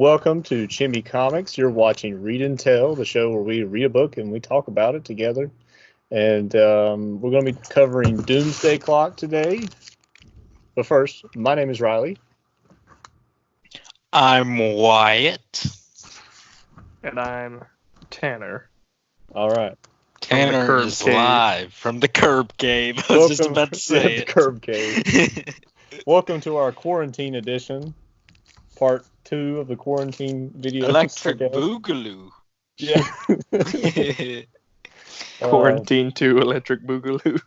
Welcome to Chimicomics. You're watching Read and Tell, the show where we read a book and we talk about it together. And we're going to be covering Doomsday Clock today. But first, my name is Riley. I'm Wyatt. And I'm Tanner. All right. Tanner is live from the Curb Cave. I was just about to say it. The Curb Cave. Welcome to our quarantine edition, part 2 of the quarantine video. Electric Boogaloo. Yeah. Quarantine 2 Electric Boogaloo.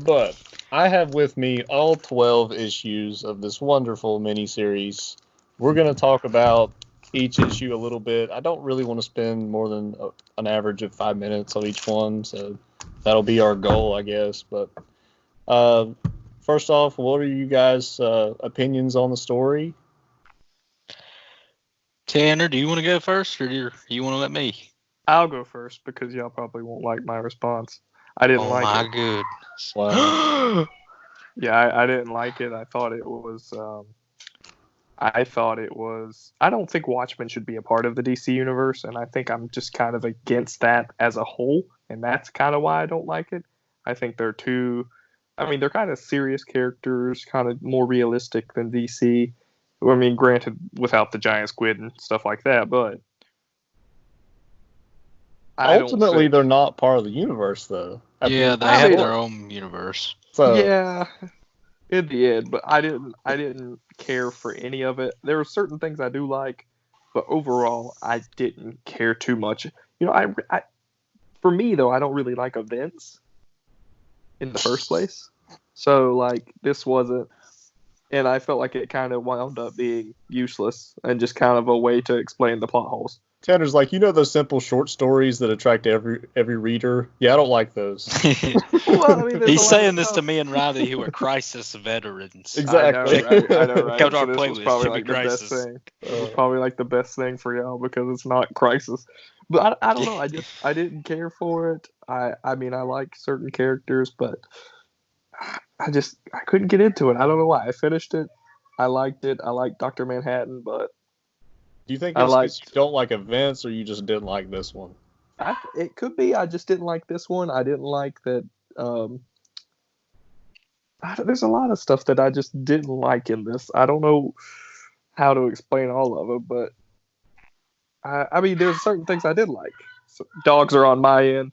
But I have with me all 12 issues of this wonderful miniseries. We're going to talk about each issue a little bit. I don't really want to spend more than an average of 5 minutes on each one, so that'll be our goal, I guess. But first off, what are you guys' opinions on the story? Tanner, do you want to go first, or do you want to let me? I'll go first because y'all probably won't like my response. I didn't like it. Oh my goodness. Wow. Yeah, I didn't like it. I thought it was... I don't think Watchmen should be a part of the DC universe, and I think I'm just kind of against that as a whole, and that's kind of why I don't like it. I think they're they're kind of serious characters, kind of more realistic than DC. I mean, granted, without the giant squid and stuff like that, but... Ultimately, they're not part of the universe, though. Yeah, they have their own universe. So, yeah, in the end, but I didn't care for any of it. There were certain things I do like, but overall, I didn't care too much. You know, I for me though, I don't really like events in the first place. So like this wasn't, and I felt like it kind of wound up being useless and just kind of a way to explain the plot holes. Tanner's like, those simple short stories that attract every reader? Yeah, I don't like those. Well, he's saying this to me and Riley, who are Crisis veterans. Exactly. I know, right? Go to our this playlist. was probably like Crisis. the best thing. It was probably like the best thing for y'all because it's not Crisis. But I don't know. I didn't care for it. I like certain characters, but I couldn't get into it. I don't know why. I finished it. I liked it. I liked Dr. Manhattan, but do you think it's because you don't like events, or you just didn't like this one? It could be. I just didn't like this one. I didn't like that. There's a lot of stuff that I just didn't like in this. I don't know how to explain all of it, but there's certain things I did like. So, dogs are on my end.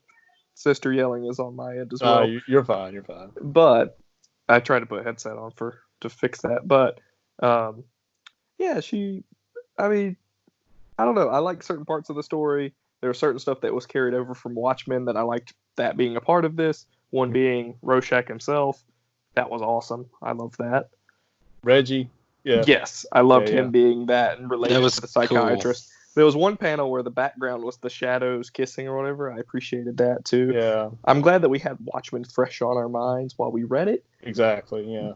Sister yelling is on my end as well. You're fine. You're fine. But I tried to put a headset on to fix that. But yeah, I don't know. I like certain parts of the story. There was certain stuff that was carried over from Watchmen that I liked that being a part of this. One being Rorschach himself. That was awesome. I love that. Reggie. Yeah. Yes, I loved him being that and related to the psychiatrist. Cool. There was one panel where the background was the shadows kissing or whatever. I appreciated that too. Yeah. I'm glad that we had Watchmen fresh on our minds while we read it. Exactly. Yeah.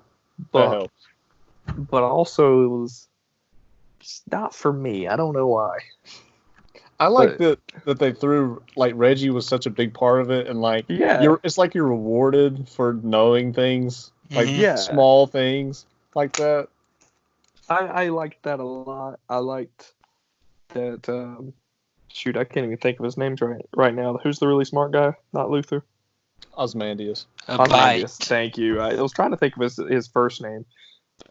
But, that helps. But also it was not for me. I don't know why. I like that they threw, like, Reggie was such a big part of it, and it's like you're rewarded for knowing things, like small things like that. I liked that a lot. I liked that. Shoot, I can't even think of his names right now. Who's the really smart guy? Not Luther. Osmandius. Thank you. I was trying to think of his first name.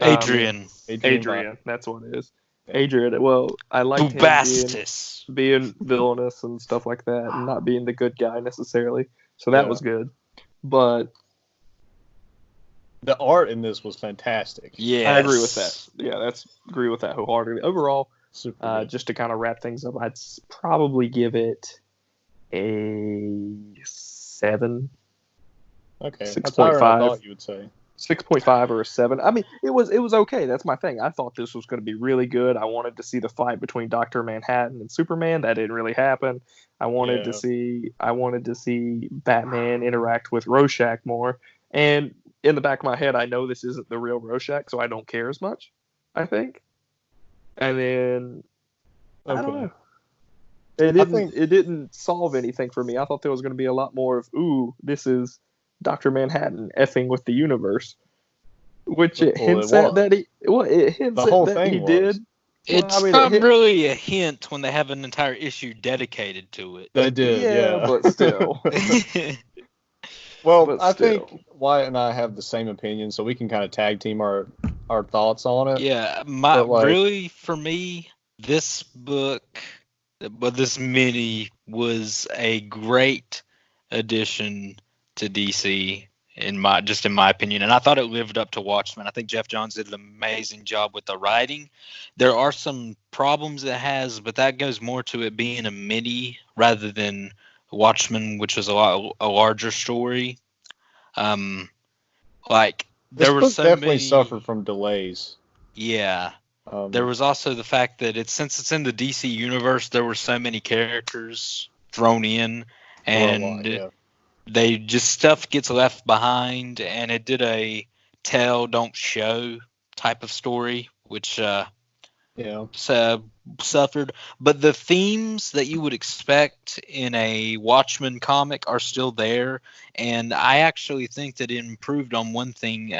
Adrian. Adrian. That's what it is. Adrian. Well, I liked him being villainous and stuff like that, and not being the good guy necessarily. So that was good. But the art in this was fantastic. Yeah, I agree with that. Yeah, agree with that wholeheartedly. Overall, just to kind of wrap things up, I'd probably give it a 7. Okay, 6.5. I thought you would say 6.5 or a 7. I mean, it was okay. That's my thing. I thought this was going to be really good. I wanted to see the fight between Dr. Manhattan and Superman. That didn't really happen. I wanted to see Batman interact with Rorschach more. And in the back of my head, I know this isn't the real Rorschach, so I don't care as much, I think. And then I don't know. It didn't solve anything for me. I thought there was going to be a lot more of, this is Dr. Manhattan effing with the universe, which it hints at that he did. It's not really a hint when they have an entire issue dedicated to it. They did, yeah. But still. Well, I think Wyatt and I have the same opinion, so we can kind of tag team our thoughts on it. Yeah, really, for me, this book, this mini was a great addition to DC in my opinion, and I thought it lived up to Watchmen. I think Jeff Johns did an amazing job with the writing. There are some problems it has, but that goes more to it being a mini rather than Watchmen, which was a larger story. Like there were so definitely suffered from delays. Yeah. There was also the fact that since it's in the DC universe, there were so many characters thrown in, and they just stuff gets left behind, and it did a tell don't show type of story, which suffered. But the themes that you would expect in a Watchmen comic are still there, and I actually think that it improved on one thing.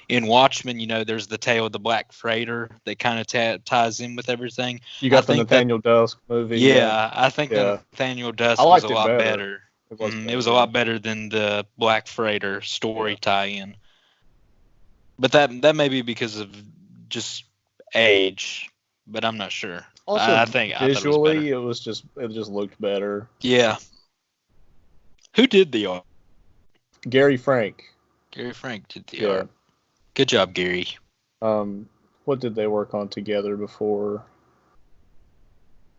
In Watchmen, there's the tale of the Black Freighter that kind of ties in with everything. You got the Nathaniel Dusk movie. Yeah, I think the Nathaniel Dusk was a lot better. It was a lot better than the Black Freighter story tie-in. But that may be because of just age, but I'm not sure. Also, I think visually it just looked better. Yeah. Who did the art? Gary Frank. Gary Frank did the art. Good job, Gary. What did they work on together before?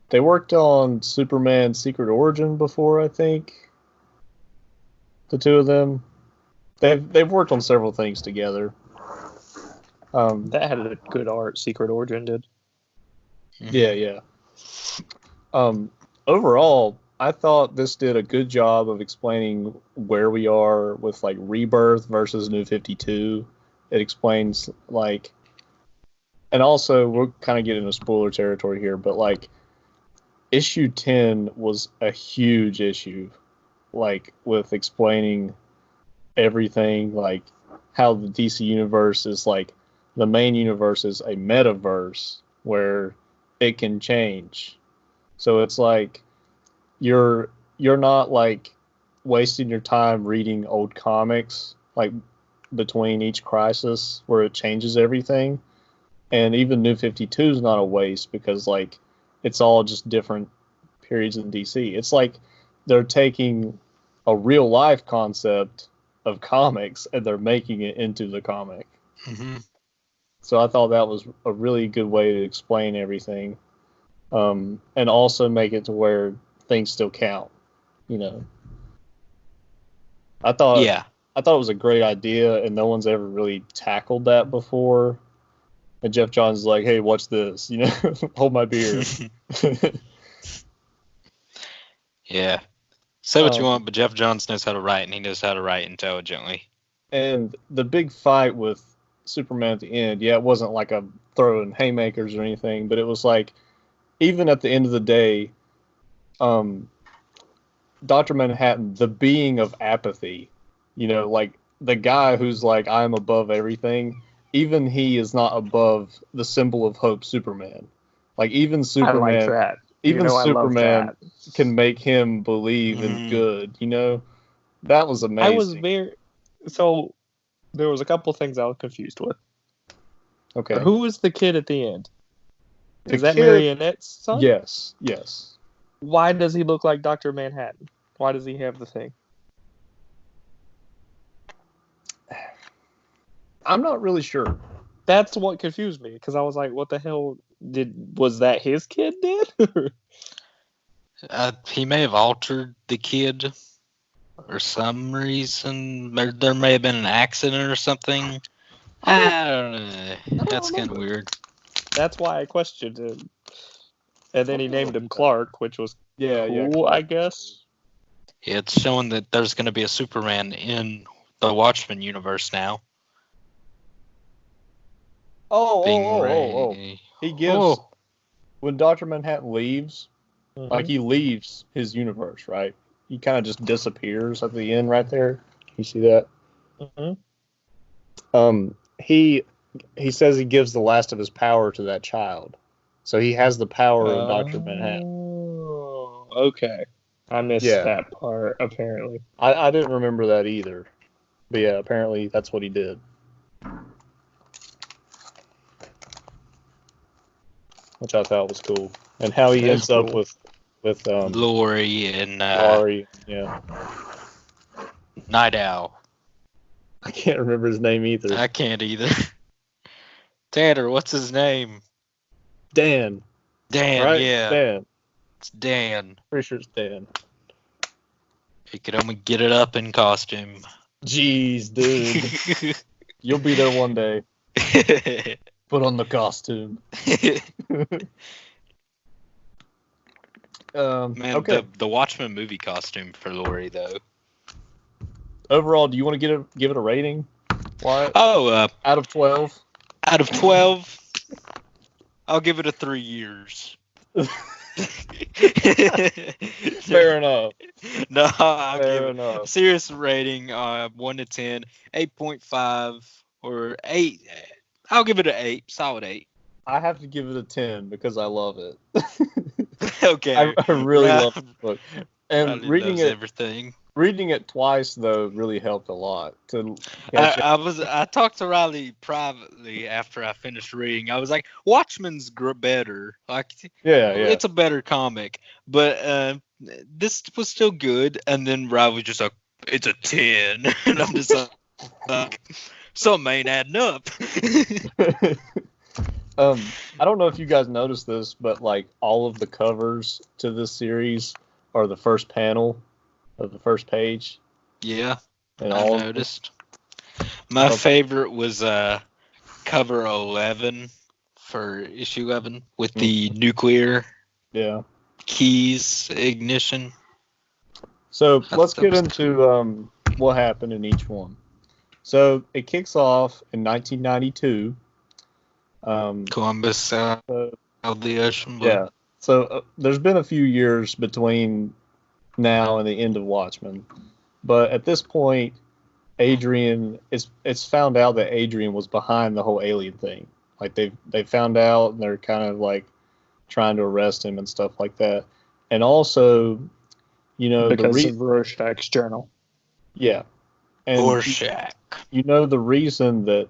They worked on Superman Secret Origin before, I think. The two of them. They've worked on several things together. That had a good art, Secret Origin did. Yeah. Overall, I thought this did a good job of explaining where we are with like Rebirth versus New 52. It explains and also we're kind of getting into spoiler territory here, but issue 10 was a huge issue, with explaining everything, how the DC universe is the main universe is a metaverse where it can change. So it's you're not wasting your time reading old comics between each crisis where it changes everything. And even New 52 is not a waste because it's all just different periods in DC. It's they're taking a real life concept of comics and they're making it into the comic. Mm-hmm. So I thought that was a really good way to explain everything, and also make it to where things still count. I thought it was a great idea, and no one's ever really tackled that before. And Jeff Johns is like, "Hey, watch this, hold my beer." Yeah. Say what you want, but Jeff Johns knows how to write, and he knows how to write intelligently. And the big fight with Superman at the end, it wasn't a throwing haymakers or anything, but it was even at the end of the day, Dr. Manhattan, the being of apathy, the guy who's I'm above everything, even he is not above the symbol of hope, Superman. Even Superman, I like that. Even Superman can make him believe in good. That was amazing. So there was a couple things I was confused with. Okay. Who was the kid at the end? Is that Marionette's son? Yes. Why does he look like Dr. Manhattan? Why does he have the thing? I'm not really sure. That's what confused me, because I was like, what the hell was that his kid did? He may have altered the kid for some reason. There may have been an accident or something. I don't know. That's kind of weird. That's why I questioned him. And then he named him Clark, which was cool, I guess. Yeah, it's showing that there's going to be a Superman in the Watchmen universe now. Oh. He gives... When Dr. Manhattan leaves, he leaves his universe, right? He kind of just disappears at the end right there. You see that? Mm-hmm. He says he gives the last of his power to that child. So he has the power of Dr. Manhattan. Oh, okay. I missed Yeah. that part, apparently. I didn't remember that either. But yeah, apparently that's what he did. Which I thought was cool. And how he ends up with Lori and Laurie. Yeah. Night Owl. I can't remember his name either. I can't either. Tanner, what's his name? Dan. Dan, Right? yeah. Dan. It's Dan. Pretty sure it's Dan. He could only get it up in costume. Jeez, dude. You'll be there one day. Put on the costume. Man, okay. the Watchmen movie costume for Lori, though. Overall, do you want to give it a rating? Wyatt? Oh, out of 12? Out of 12, I'll give it a 3 years. Fair enough. No, I'll Fair give enough. it serious rating, 1 to 10, 8.5 or 8. I'll give it an 8, solid 8. I have to give it a 10 because I love it. Okay. I really love the book. And reading it twice though really helped a lot. I talked to Riley privately after I finished reading. I was like, Watchmen's better. Like, yeah, it's a better comic, but this was still good. And then Riley was just like, it's a 10, and I'm just like, something ain't adding up. I don't know if you guys noticed this, but like all of the covers to this series are the first panel of the first page. Yeah, and I noticed. My favorite was cover 11 for issue 11 with the nuclear keys ignition. So let's get into what happened in each one. So it kicks off in 1992. Columbus south of the ocean. Yeah. So there's been a few years between now and the end of Watchmen, but at this point, it's found out that Adrian was behind the whole alien thing. Like they found out, and they're kind of like trying to arrest him and stuff like that. And also, because of Rorschach's journal. Yeah. And Rorschach. The reason that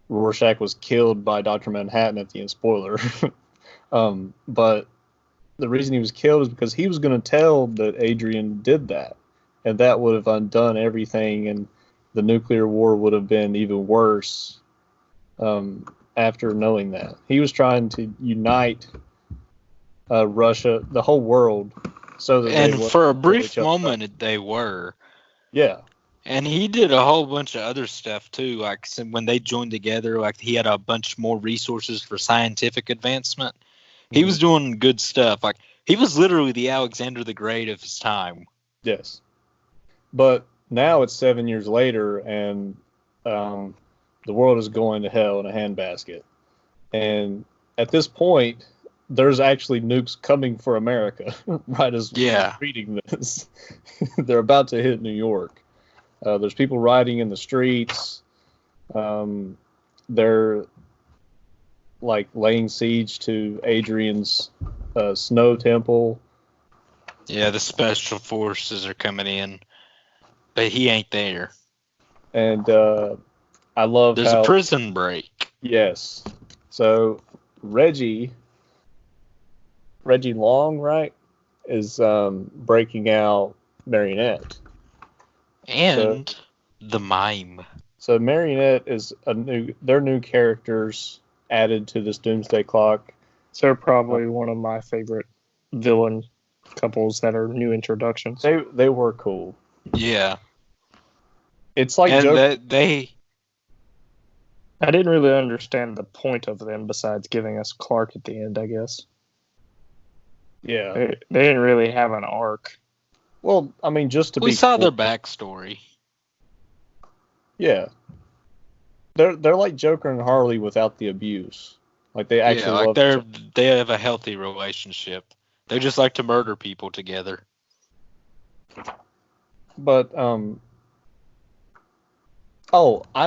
Rorschach was killed by Dr. Manhattan at the end, spoiler. But the reason he was killed is because he was going to tell that Adrian did that. And that would have undone everything, and the nuclear war would have been even worse after knowing that. He was trying to unite Russia, the whole world, so that and for a brief moment they were. Yeah. And he did a whole bunch of other stuff too. Like when they joined together, like he had a bunch more resources for scientific advancement. He was doing good stuff. Like he was literally the Alexander the Great of his time. Yes. But now it's 7 years later, and the world is going to hell in a handbasket. And at this point, there's actually nukes coming for America right as we're reading this. They're about to hit New York. There's people riding in the streets. They're like laying siege to Adrian's snow temple. Yeah, the special forces are coming in, but he ain't there. And I love there's a prison break. Yes. So Reggie Long, right, is breaking out Marionette. And the mime. So Marionette is they're new characters added to this Doomsday Clock. They're probably one of my favorite villain couples that are new introductions. They were cool. Yeah. It's like I didn't really understand the point of them besides giving us Clark at the end, I guess. Yeah. They didn't really have an arc. Well, I mean, we saw their backstory. Yeah. They're like Joker and Harley without the abuse. Like they actually love they have a healthy relationship. They just like to murder people together. But I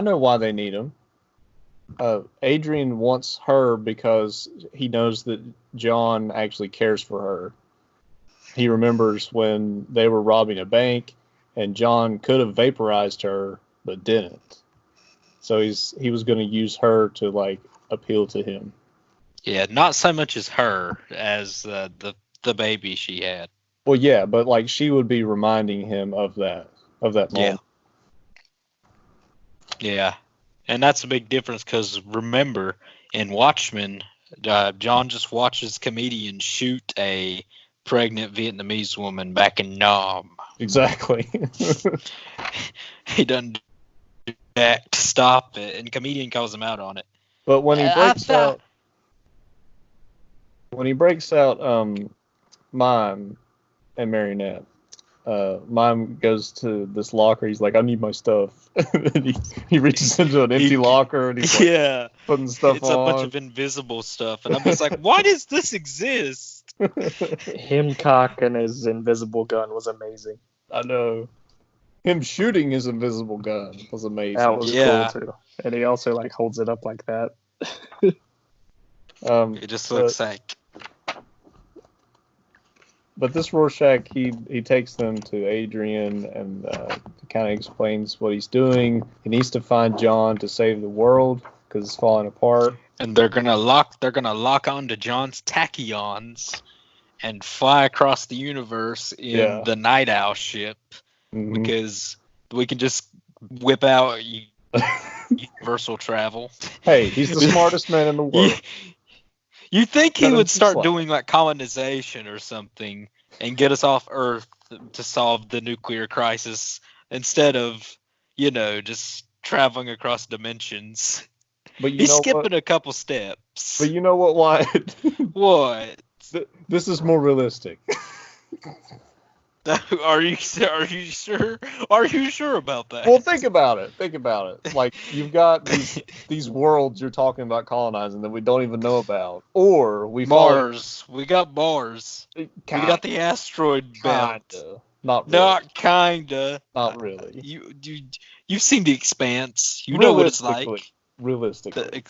know why they need him. Adrian wants her because he knows that John actually cares for her. He remembers when they were robbing a bank, and John could have vaporized her, but didn't. So he was going to use her to like appeal to him. Yeah, not so much as her as the baby she had. Well, yeah, but like she would be reminding him of that moment. Yeah, and that's a big difference because remember in Watchmen, John just watches comedian shoot a pregnant Vietnamese woman back in Nam. Exactly. He doesn't do that to stop it, and comedian calls him out on it. But when he breaks out Mime and Marionette, Mime goes to this locker. He's like, I need my stuff. And he reaches into an empty locker and he's like, putting stuff it's on. A bunch of invisible stuff. And I'm just like, why does this exist? Him cocking his invisible gun was amazing. I know. Him shooting his invisible gun was amazing. That was cool too. And he also like holds it up like that. It just looks like. But this Rorschach, he takes them to Adrian and kind of explains what he's doing. He needs to find John to save the world because it's falling apart. And they're gonna lock onto John's tachyons and fly across the universe in the Night Owl ship because we can just whip out universal travel. Hey, he's the smartest man in the world. You think he would start doing like colonization or something and get us off Earth to solve the nuclear crisis instead of, just traveling across dimensions. But he's skipping a couple steps. But you know what, Wyatt? What? This is more realistic. Are you sure? Are you sure about that? Well, think about it. Like, you've got these worlds you're talking about colonizing that we don't even know about, or Mars. We got Mars. We got the asteroid belt. Not really. Not kinda. Not really. You've seen The Expanse. You know what it's like. Realistically.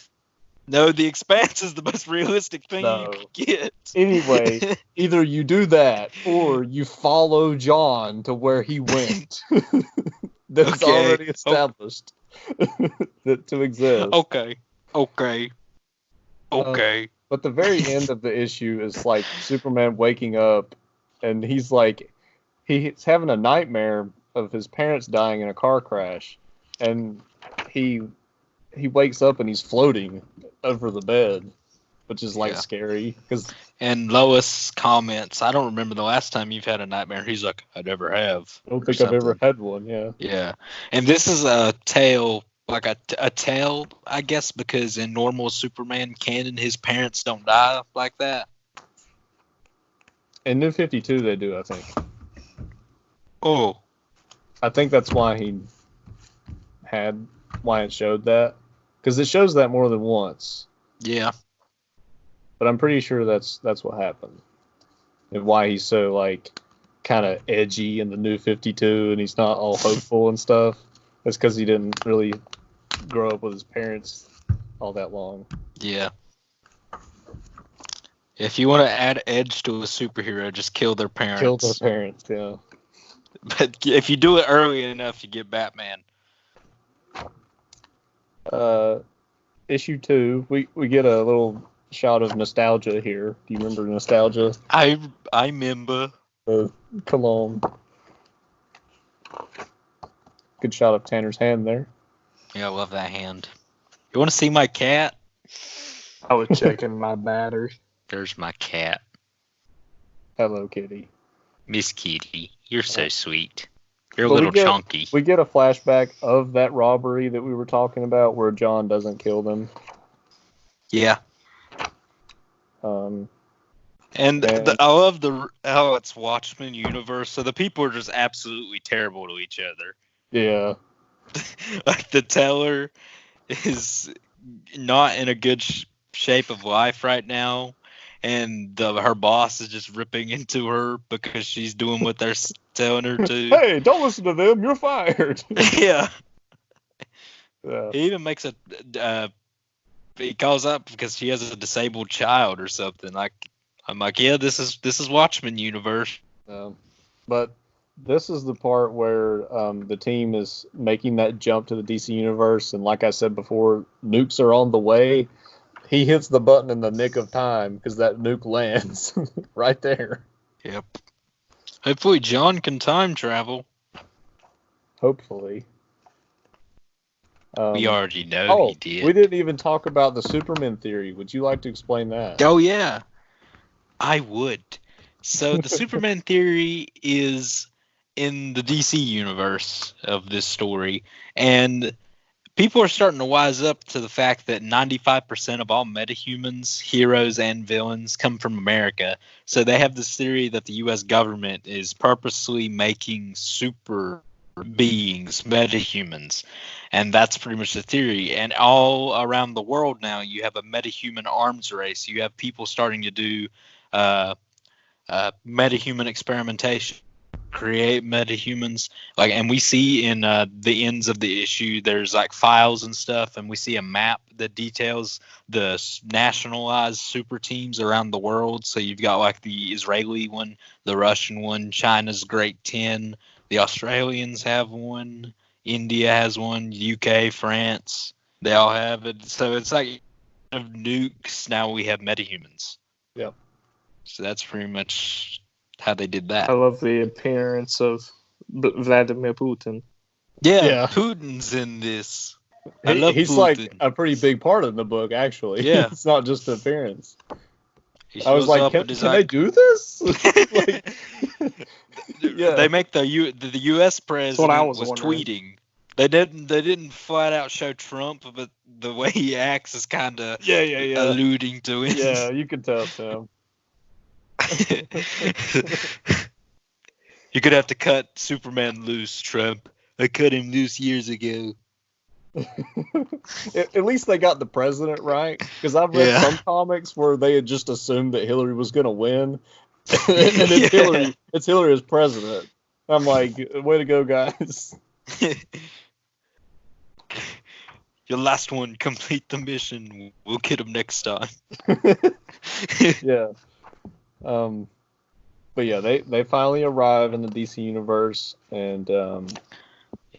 No, The Expanse is the most realistic thing you could get. Anyway, either you do that or you follow John to where he went. That's already established to exist. Okay. But the very end of the issue is like Superman waking up and he's having a nightmare of his parents dying in a car crash. And he wakes up and he's floating over the bed, which is scary. And Lois comments, I don't remember the last time you've had a nightmare. He's like, I never have. I don't think I've ever had one, yeah. Yeah. And this is a tale, like a tale, I guess, because in normal Superman canon, his parents don't die like that. In New 52, they do, I think. Oh. I think that's why it showed that. Because it shows that more than once. Yeah. But I'm pretty sure that's what happened. And why he's so, kind of edgy in the New 52 and he's not all hopeful and stuff. That's because he didn't really grow up with his parents all that long. Yeah. If you want to add edge to a superhero, just kill their parents. Kill their parents, yeah. But if you do it early enough, you get Batman. Issue 2, we get a little shot of nostalgia here. Do you remember nostalgia? I remember. Cologne. Good shot of Tanner's hand there. Yeah, I love that hand. You want to see my cat? I was checking my battery. There's my cat. Hello, kitty. Miss Kitty, you're so sweet. You're a little chunky. We get a flashback of that robbery that we were talking about where John doesn't kill them. Yeah. I love how it's Watchmen universe, so the people are just absolutely terrible to each other. Yeah. Like the teller is not in a good shape of life right now, and her boss is just ripping into her because she's doing what they're telling her to. Hey, don't listen to them. You're fired. Yeah. Yeah. He even makes a he calls up because she has a disabled child or something. I'm like, yeah, this is Watchmen universe. But this is the part where the team is making that jump to the DC universe, and like I said before, nukes are on the way. He hits the button in the nick of time because that nuke lands right there. Yep. Hopefully John can time travel. Hopefully. We already know he did. We didn't even talk about the Superman theory. Would you like to explain that? Oh, yeah. I would. So the Superman theory is in the DC universe of this story, and people are starting to wise up to the fact that 95% of all metahumans, heroes, and villains come from America. So they have this theory that the U.S. government is purposely making super beings, metahumans. And that's pretty much the theory. And all around the world now, you have a metahuman arms race. You have people starting to do metahuman experimentation, create metahumans. And we see in the ends of the issue, there's like files and stuff, and we see a map that details the nationalized super teams around the world. So you've got like the Israeli one, the Russian one, China's Great 10, the Australians have one, India has one, UK, France, they all have it. So it's like of nukes, now we have metahumans. Yep. So that's pretty much how they did that. I love the appearance of Vladimir Putin. Yeah. Putin's in this. He's Putin. Like a pretty big part of the book, actually. Yeah. It's not just the appearance. I was like, can they do this? Yeah. They make the U.S. president was tweeting. They didn't flat out show Trump, but the way he acts is kind of alluding to it. Yeah, you can tell, Sam. You're gonna have to cut Superman loose, Trump. I cut him loose years ago. At least they got the president right, because I've read some comics where they had just assumed that Hillary was gonna win, and it's Hillary as president. I'm like, way to go, guys. Your last one, complete the mission. We'll get him next time. Yeah. But yeah, they finally arrive in the DC universe, and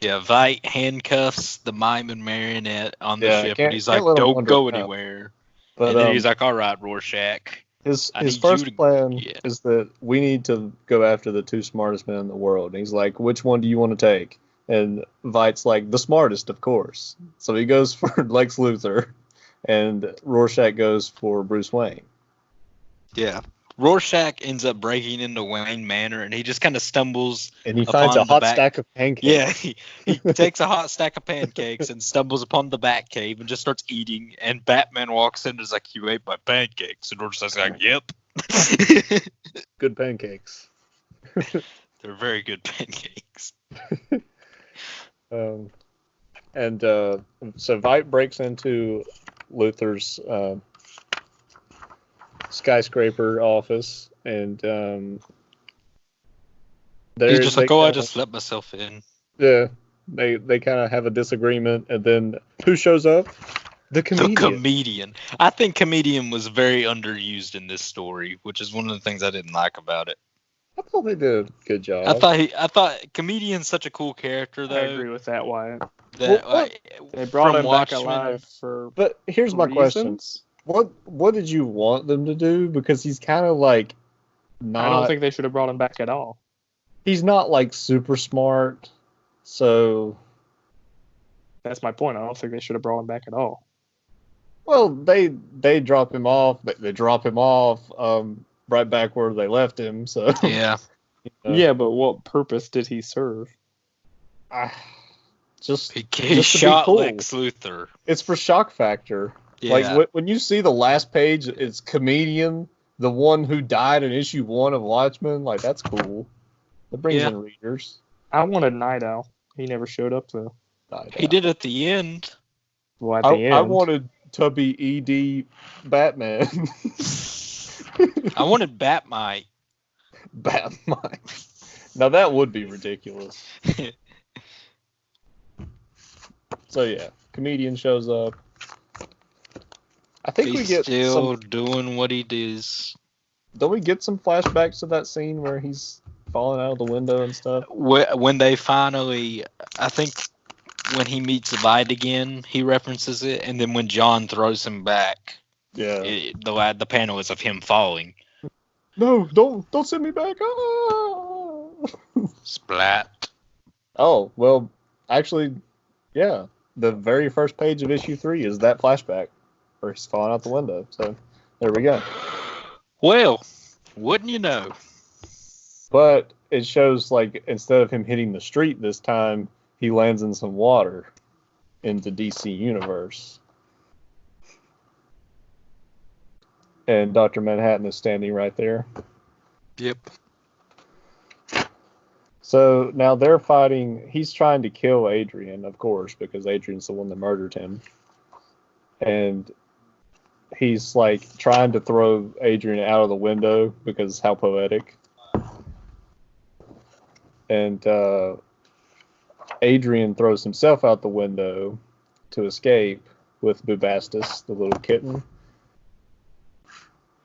Veidt handcuffs the mime and marionette on the ship, and he's like, "Don't go anywhere." But and then he's like, "All right, Rorschach." His first plan is that we need to go after the two smartest men in the world. And he's like, "Which one do you want to take?" And Veidt's like, "The smartest, of course." So he goes for Lex Luthor, and Rorschach goes for Bruce Wayne. Yeah. Rorschach ends up breaking into Wayne Manor, and he just kind of stumbles. And he finds a hot stack of pancakes. Yeah, he takes a hot stack of pancakes and stumbles upon the Batcave and just starts eating. And Batman walks in and is like, "You ate my pancakes." And Rorschach's like, "Yep." Good pancakes. They're very good pancakes. So Veidt breaks into Luthor's skyscraper office, and he's just like, I just let myself in. Yeah, they kind of have a disagreement, and then who shows up? The comedian. The comedian. I think comedian was very underused in this story, which is one of the things I didn't like about it. I thought they did a good job. I thought comedian's such a cool character, though. I agree with that, Wyatt. They brought him back alive for. But here's my question. What did you want them to do? Because he's kind of like not. I don't think they should have brought him back at all. He's not like super smart, so. That's my point. I don't think they should have brought him back at all. Well, they drop him off. They drop him off right back where they left him. So. Yeah. Yeah, but what purpose did he serve? He shot Lex Luthor. It's for shock factor. Yeah. Like when you see the last page, it's comedian, the one who died in issue 1 of Watchmen. Like, that's cool. That brings in readers. I wanted Night Owl. He never showed up though. He did at the end. Well, at the end, I wanted Tubby ED Batman. I wanted Batmite. Batmite. Now that would be ridiculous. So yeah, comedian shows up. I think He's we get still doing what he does. Don't we get some flashbacks to that scene where he's falling out of the window and stuff? When they finally, I think, when he meets Light again, he references it, and then when John throws him back, the panel is of him falling. No, don't send me back. Ah! Splat. Oh well, actually, yeah. The very first page of issue 3 is that flashback where he's falling out the window. So there we go. Well, wouldn't you know? But it shows like instead of him hitting the street this time, he lands in some water into DC Universe. And Dr. Manhattan is standing right there. Yep. So now they're fighting. He's trying to kill Adrian, of course, because Adrian's the one that murdered him. And he's like trying to throw Adrian out of the window because how poetic. And Adrian throws himself out the window to escape with Bubastis, the little kitten.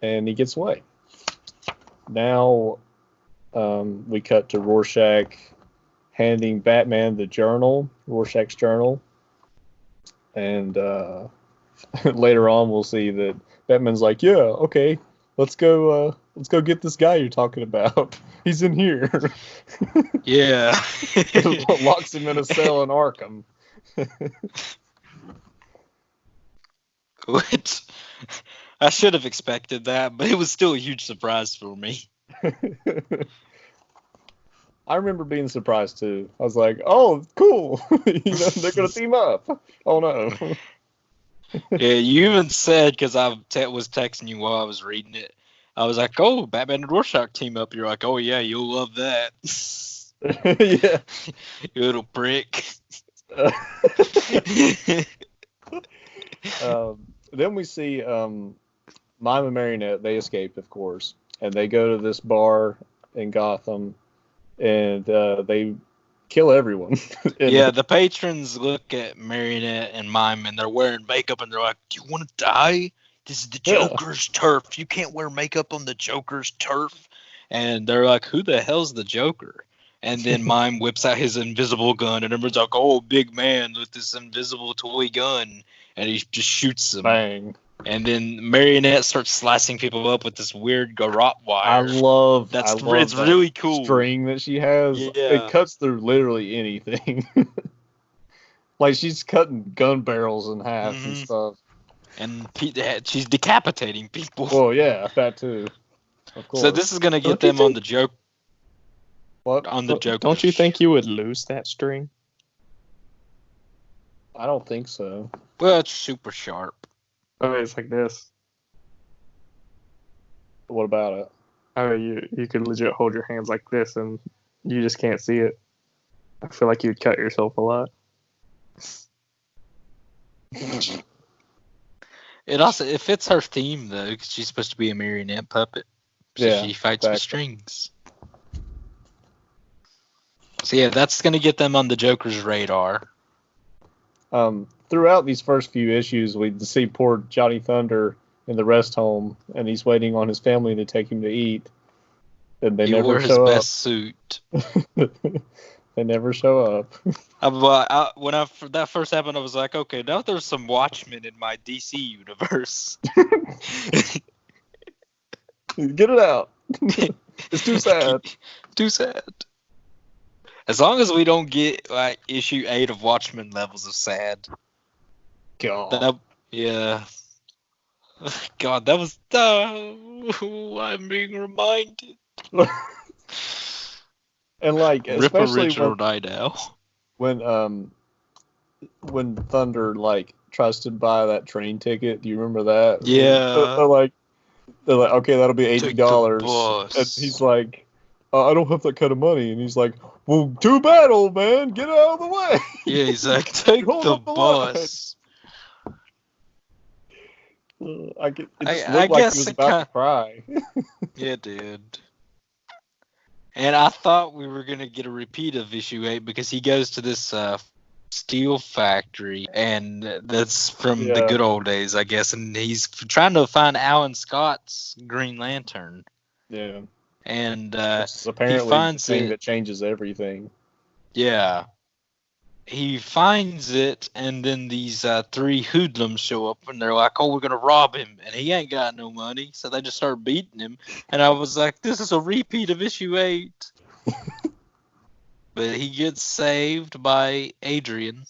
And he gets away. Now we cut to Rorschach handing Batman the journal, Rorschach's journal. And later on we'll see that Batman's like, yeah, okay, let's go get this guy you're talking about. He's in here. Yeah. Locks him in a cell in Arkham. Which I should have expected that, but it was still a huge surprise for me. I remember being surprised too. I was like, "Oh, cool! They're gonna team up." Oh no! Yeah, you even said, because I was texting you while I was reading it. I was like, "Oh, Batman and Rorschach team up." You're like, "Oh yeah, you'll love that." Yeah, you little prick. Then we see Mime and Marionette. They escape, of course, and they go to this bar in Gotham, and they kill everyone. Yeah, the patrons look at Marionette and Mime, and they're wearing makeup, and they're like, "Do you want to die? This is the Joker's turf. You can't wear makeup on the Joker's turf." And they're like, "Who the hell's the Joker?" And then Mime whips out his invisible gun, and everyone's like, "Oh, big man with this invisible toy gun," and he just shoots them. Bang. And then Marionette starts slicing people up with this weird garrote wire. I love it's really cool. String that she has. Yeah. It cuts through literally anything. Like she's cutting gun barrels in half and stuff. And she's decapitating people. Well, yeah, that too. Of course. So this is gonna get them on the joke. What? On the joke. Don't you think you would lose that string? I don't think so. Well, it's super sharp. Oh, it's like this. What about it? Oh, you could legit hold your hands like this, and you just can't see it. I feel like you'd cut yourself a lot. It fits her theme though, because she's supposed to be a marionette puppet. So Yeah, she fights with strings. So yeah, that's gonna get them on the Joker's radar. Throughout these first few issues, we see poor Johnny Thunder in the rest home, and he's waiting on his family to take him to eat. And they never wore show his up. best suit. They never show up. When that first happened, I was like, okay, now there's some Watchmen in my DC universe. Get it out. It's too sad. Too sad. As long as we don't get like issue 8 of Watchmen levels of sad. God. Yeah. God, that was. Oh, I'm being reminded. And like, Rip especially original die now. when Thunder like tries to buy that train ticket, do you remember that? Yeah. They're like, okay, that'll be $80, and he's like, I don't have that kind of money, and he's like, well, too bad, old man, get out of the way. Yeah, he's like, take the bus. I guess like he was about to cry. Yeah, it did. And I thought we were gonna get a repeat of issue 8 because he goes to this steel factory, and that's from the good old days, I guess. And he's trying to find Alan Scott's Green Lantern. Yeah. And it's apparently he finds the thing that changes everything. Yeah. He finds it, and then these 3 hoodlums show up, and they're like, "Oh, we're gonna rob him," and he ain't got no money, so they just start beating him. And I was like, "This is a repeat of issue 8." But he gets saved by Adrian.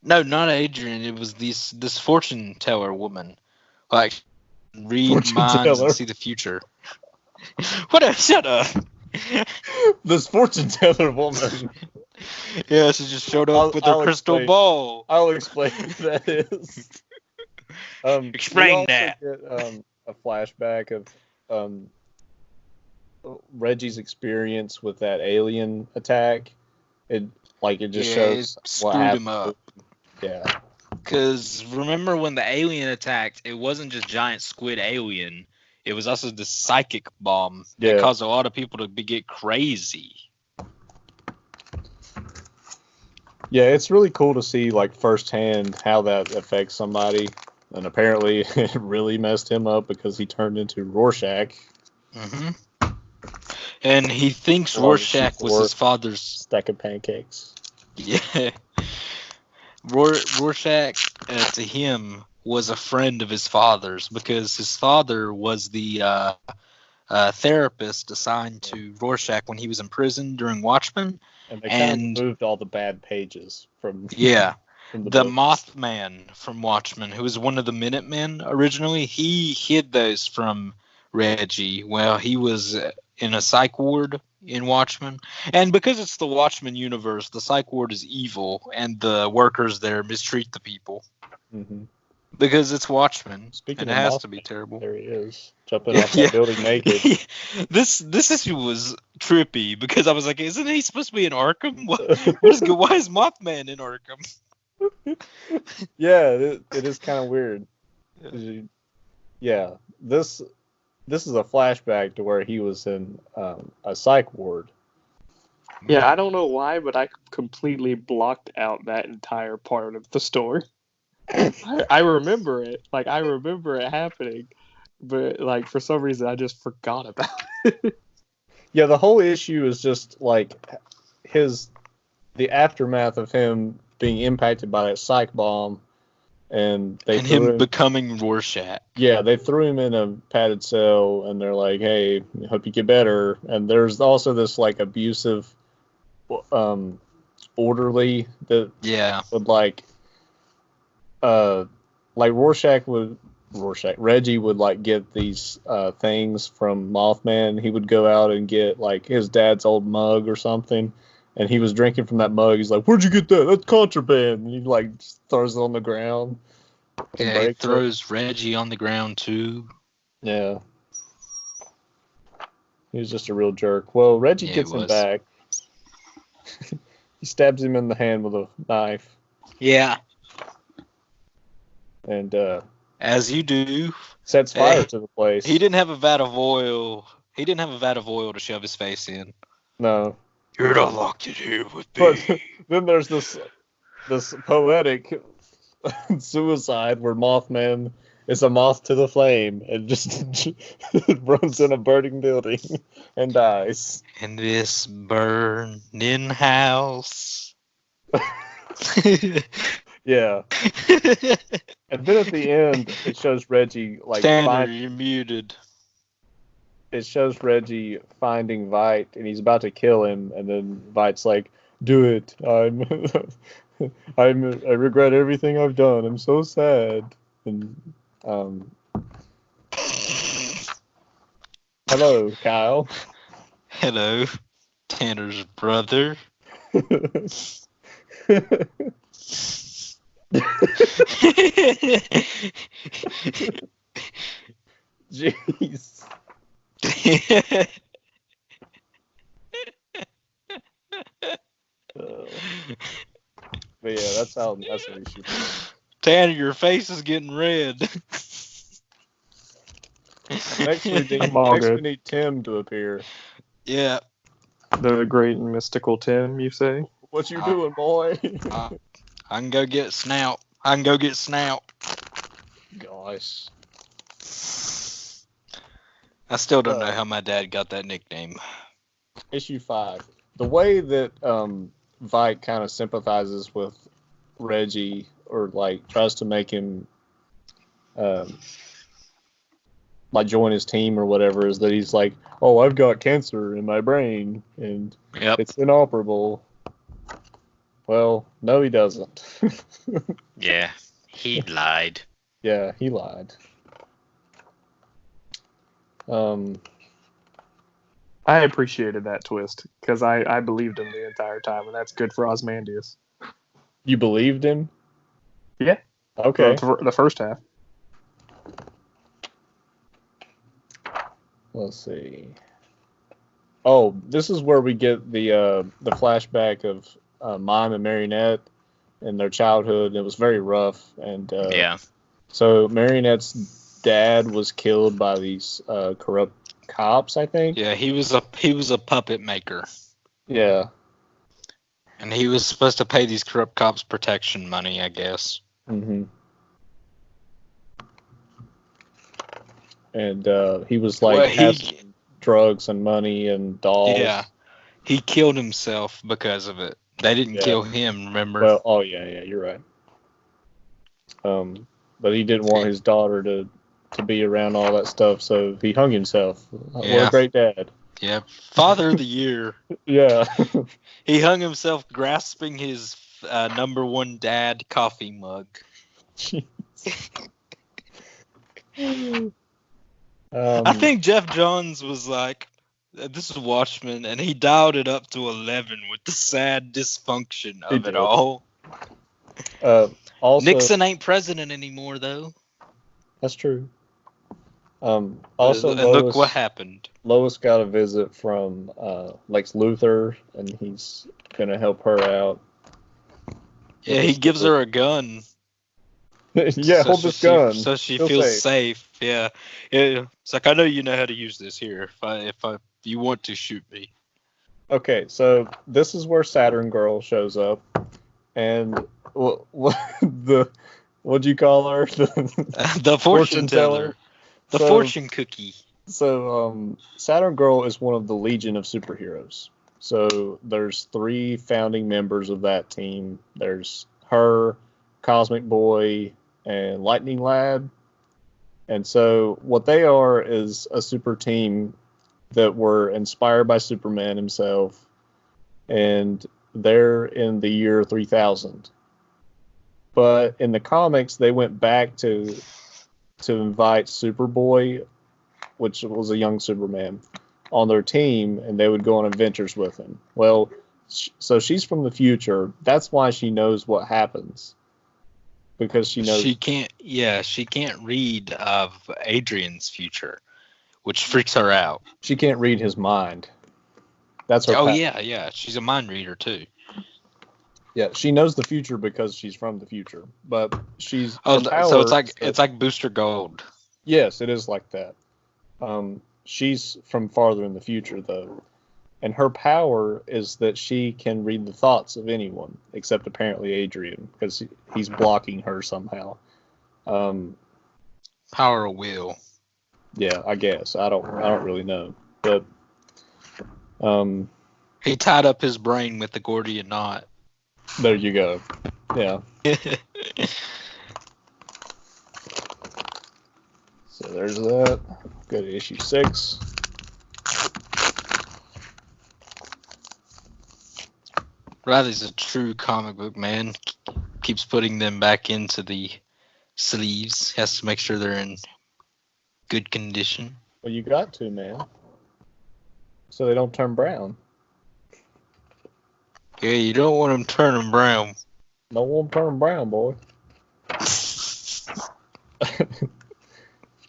No, not Adrian. It was this fortune teller woman, like read Fortune minds teller. and see the future. What a shut up! This fortune teller woman. Yeah, she just showed up with her crystal ball. I'll explain who that is. Explain that. Get, a flashback of Reggie's experience with that alien attack. It just shows it screwed him up. Yeah. Because remember when the alien attacked, it wasn't just giant squid alien. It was also the psychic bomb that caused a lot of people to get crazy. Yeah, it's really cool to see firsthand how that affects somebody. And apparently it really messed him up because he turned into Rorschach. Mm-hmm. And he thinks Rorschach was his father's stack of pancakes. Yeah. Rorschach, to him, was a friend of his father's because his father was the therapist assigned to Rorschach when he was in prison during Watchmen. And they kind of moved all the bad pages from the books. Mothman from Watchmen, who was one of the Minutemen originally, he hid those from Reggie while he was in a psych ward in Watchmen. And because it's the Watchmen universe, the psych ward is evil, and the workers there mistreat the people. Mm-hmm. Because it's Watchmen. Speaking and it has to be terrible. There he is, jumping off that building naked. This issue was trippy because I was like, isn't he supposed to be in Arkham? Why is Mothman in Arkham? Yeah, it is kind of weird. Yeah, this is a flashback to where he was in a psych ward. Yeah, I don't know why, but I completely blocked out that entire part of the story. I remember it. I remember it happening, but for some reason I just forgot about it. Yeah, the whole issue is just the aftermath of him being impacted by that psych bomb, and him becoming Rorschach. Yeah, they threw him in a padded cell, and they're like, "Hey, hope you get better." And there's also this abusive, orderly that would Reggie would get these things from Mothman. He would go out and get his dad's old mug or something, and he was drinking from that mug. He's like, "Where'd you get that? That's contraband." And he just throws it on the ground. Yeah, he throws Reggie on the ground too. Yeah. He was just a real jerk. Well, Reggie gets him back. He stabs him in the hand with a knife. Yeah. And as you do, sets fire to the place. He didn't have a vat of oil. He didn't have a vat of oil to shove his face in. No. You're not locked in here with me. But then there's this poetic suicide where Mothman is a moth to the flame and just runs in a burning building and dies. In this burning house. Yeah. And then at the end, it shows Reggie Tanner, you're muted. It shows Reggie finding Vite, and he's about to kill him, and then Vite's like, "Do it. I regret everything I've done. I'm so sad." And hello, Kyle. Hello, Tanner's brother. Jeez. But yeah, that's what he should do. Tanner, your face is getting red. Next we need Tim to appear. Yeah. The great and mystical Tim, you say? What you doing, boy? I can go get Snout. I can go get Snout. Gosh. I still don't know how my dad got that nickname. Issue 5. The way that Vike kind of sympathizes with Reggie, or like tries to make him like join his team or whatever, is that he's like, oh, I've got cancer in my brain and it's inoperable. Well, no, he doesn't. Yeah, he lied. Yeah, he lied. I appreciated that twist because I believed him the entire time, and that's good for Ozymandias. You believed him? Yeah. Okay. The first half. Let's see. Oh, this is where we get the flashback of Mime and Marionette and their childhood. It was very rough, and so Marionette's dad was killed by these corrupt cops, I think. Yeah, he was a puppet maker. Yeah. And he was supposed to pay these corrupt cops protection money, I guess. Mm-hmm. And he was like passing drugs and money and dolls. Yeah. He killed himself because of it. They didn't kill him, remember? Well, oh yeah, you're right. But he didn't want his daughter to be around all that stuff, so he hung himself. Yeah. What a great dad. Yeah, Father of the Year. Yeah. He hung himself grasping his #1 dad coffee mug. I think Jeff Johns was like, this is Watchmen, and he dialed it up to 11 with the sad dysfunction of it all. Also, Nixon ain't president anymore, though. That's true. Also, and look what happened. Lois got a visit from Lex Luthor, and he's gonna help her out. Yeah, he gives her a gun. Yeah, hold this gun. So she feels safe. Yeah. It's like, I know you know how to use this here. If you want to shoot me. Okay, so this is where Saturn Girl shows up, and what'd you call her? The fortune teller. The fortune cookie. So Saturn Girl is one of the Legion of Superheroes. So there's 3 founding members of that team. There's her, Cosmic Boy, and Lightning Lad. And so what they are is a super team that were inspired by Superman himself, and they're in the year 3000. But in the comics, they went back to invite Superboy, which was a young Superman, on their team, and they would go on adventures with him. Well, so she's from the future. That's why she knows what happens. Because she knows she can't read of Adrian's future, which freaks her out. She can't read his mind. That's her. Yeah. She's a mind reader too. Yeah, she knows the future because she's from the future. But she's so it's like Booster Gold. Yes, it is like that. She's from farther in the future though. And her power is that she can read the thoughts of anyone, except apparently Adrian, because he's blocking her somehow. Power of will. Yeah, I guess. I don't really know. But he tied up his brain with the Gordian knot. There you go. Yeah. So there's that. Go to issue 6. Riley's a true comic book man. Keeps putting them back into the sleeves. Has to make sure they're in good condition. Well, you got to, man. So they don't turn brown. Yeah, you don't want them turning brown. Don't want them turning brown, boy.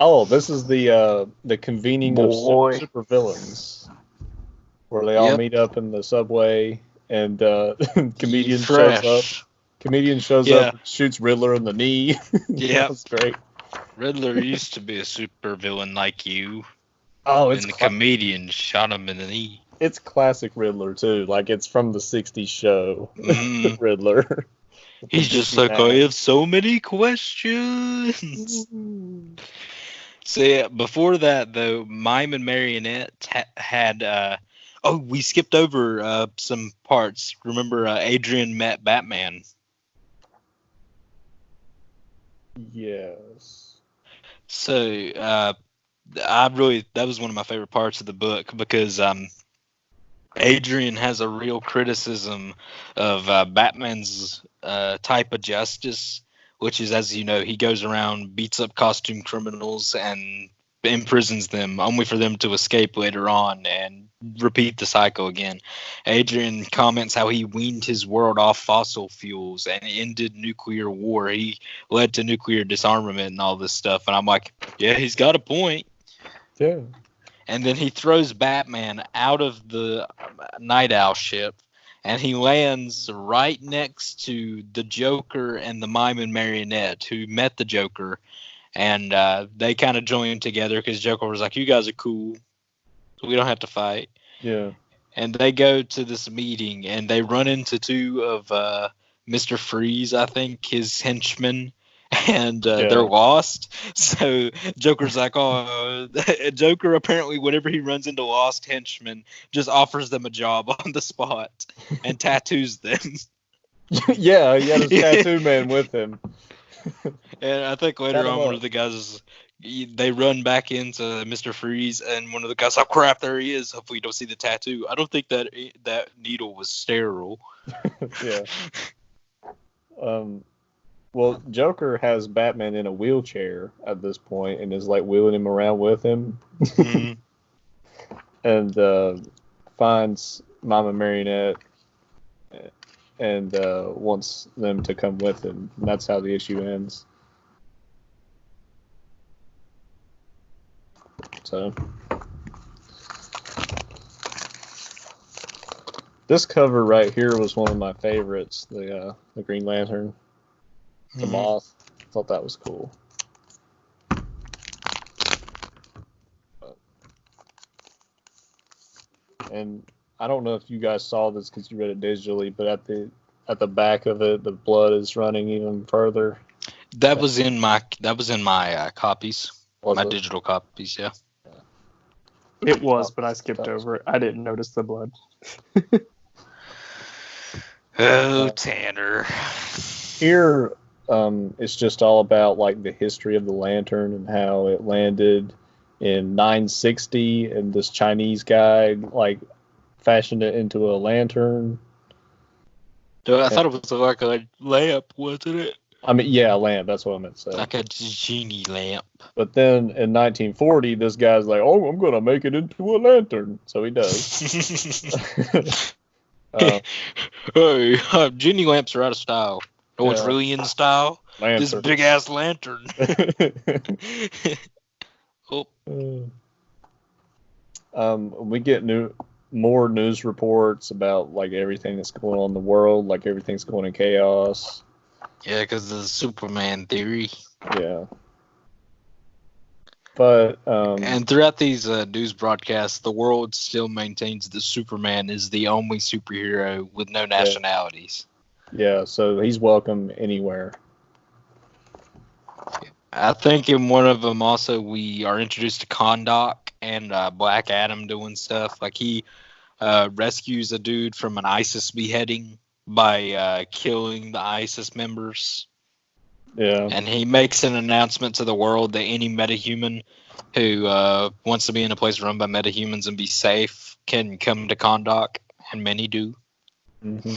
Oh, this is the convening of super villains, where they all meet up in the subway. And comedian shows up. Comedian shows up, shoots Riddler in the knee. Yeah, that's great. Riddler used to be a super villain like you. Oh, it's and the comedian shot him in the knee. it's classic Riddler too. Like it's from the '60s show, Riddler. He's just like, I have so many questions. So yeah, before that though, Mime and Marionette had. We skipped over some parts. Remember, Adrian met Batman. Yes. So that was one of my favorite parts of the book because Adrian has a real criticism of Batman's type of justice, which is, as you know, he goes around, beats up costume criminals, and imprisons them, only for them to escape later on and repeat the cycle again. Adrian comments how he weaned his world off fossil fuels and ended nuclear war. He led to nuclear disarmament and all this stuff. And I'm like, yeah, he's got a point. Yeah. And then he throws Batman out of the Night Owl ship, and he lands right next to the Joker and the Mime and Marionette, who met the Joker. And they kind of joined together because Joker was like, you guys are cool. We don't have to fight. Yeah. And they go to this meeting, and they run into two of Mr. Freeze, I think, his henchmen. And they're lost. So Joker's like, Joker apparently, whenever he runs into lost henchmen, just offers them a job on the spot and tattoos them. Yeah, he had his tattoo man with him. And I think later on, one of the guys, they run back into Mr. Freeze, and one of the guys, oh crap, there he is. Hopefully you don't see the tattoo. I don't think that needle was sterile. Yeah. Well, Joker has Batman in a wheelchair at this point and is like wheeling him around with him. Mm-hmm. And finds Mama Marionette and wants them to come with him. And that's how the issue ends. So this cover right here was one of my favorites, the Green Lantern. The moth. I thought that was cool. And I don't know if you guys saw this because you read it digitally, but at the back of it, the blood is running even further. That was in my copies, my digital copies. Yeah. It was, but I skipped over it. I didn't notice the blood. Oh, Tanner. Here. It's just all about like the history of the lantern and how it landed in 960, and this Chinese guy like fashioned it into a lantern. I thought it was like a lamp, wasn't it? I mean, yeah, a lamp. That's what I meant to say. Like a genie lamp. But then in 1940, this guy's like, "Oh, I'm gonna make it into a lantern," so he does. Hey, genie lamps are out of style. Oh, it's really in style? Lantern. This big-ass lantern. We get more news reports about like everything that's going on in the world, like everything's going in chaos. Yeah, because of the Superman theory. Yeah. But and throughout these news broadcasts, the world still maintains that Superman is the only superhero with no nationalities. Yeah, so he's welcome anywhere. I think in one of them also we are introduced to Kahndaq and Black Adam doing stuff. Like he rescues a dude from an ISIS beheading by killing the ISIS members. Yeah. And he makes an announcement to the world that any metahuman who wants to be in a place run by metahumans and be safe can come to Kahndaq, and many do. Mm-hmm.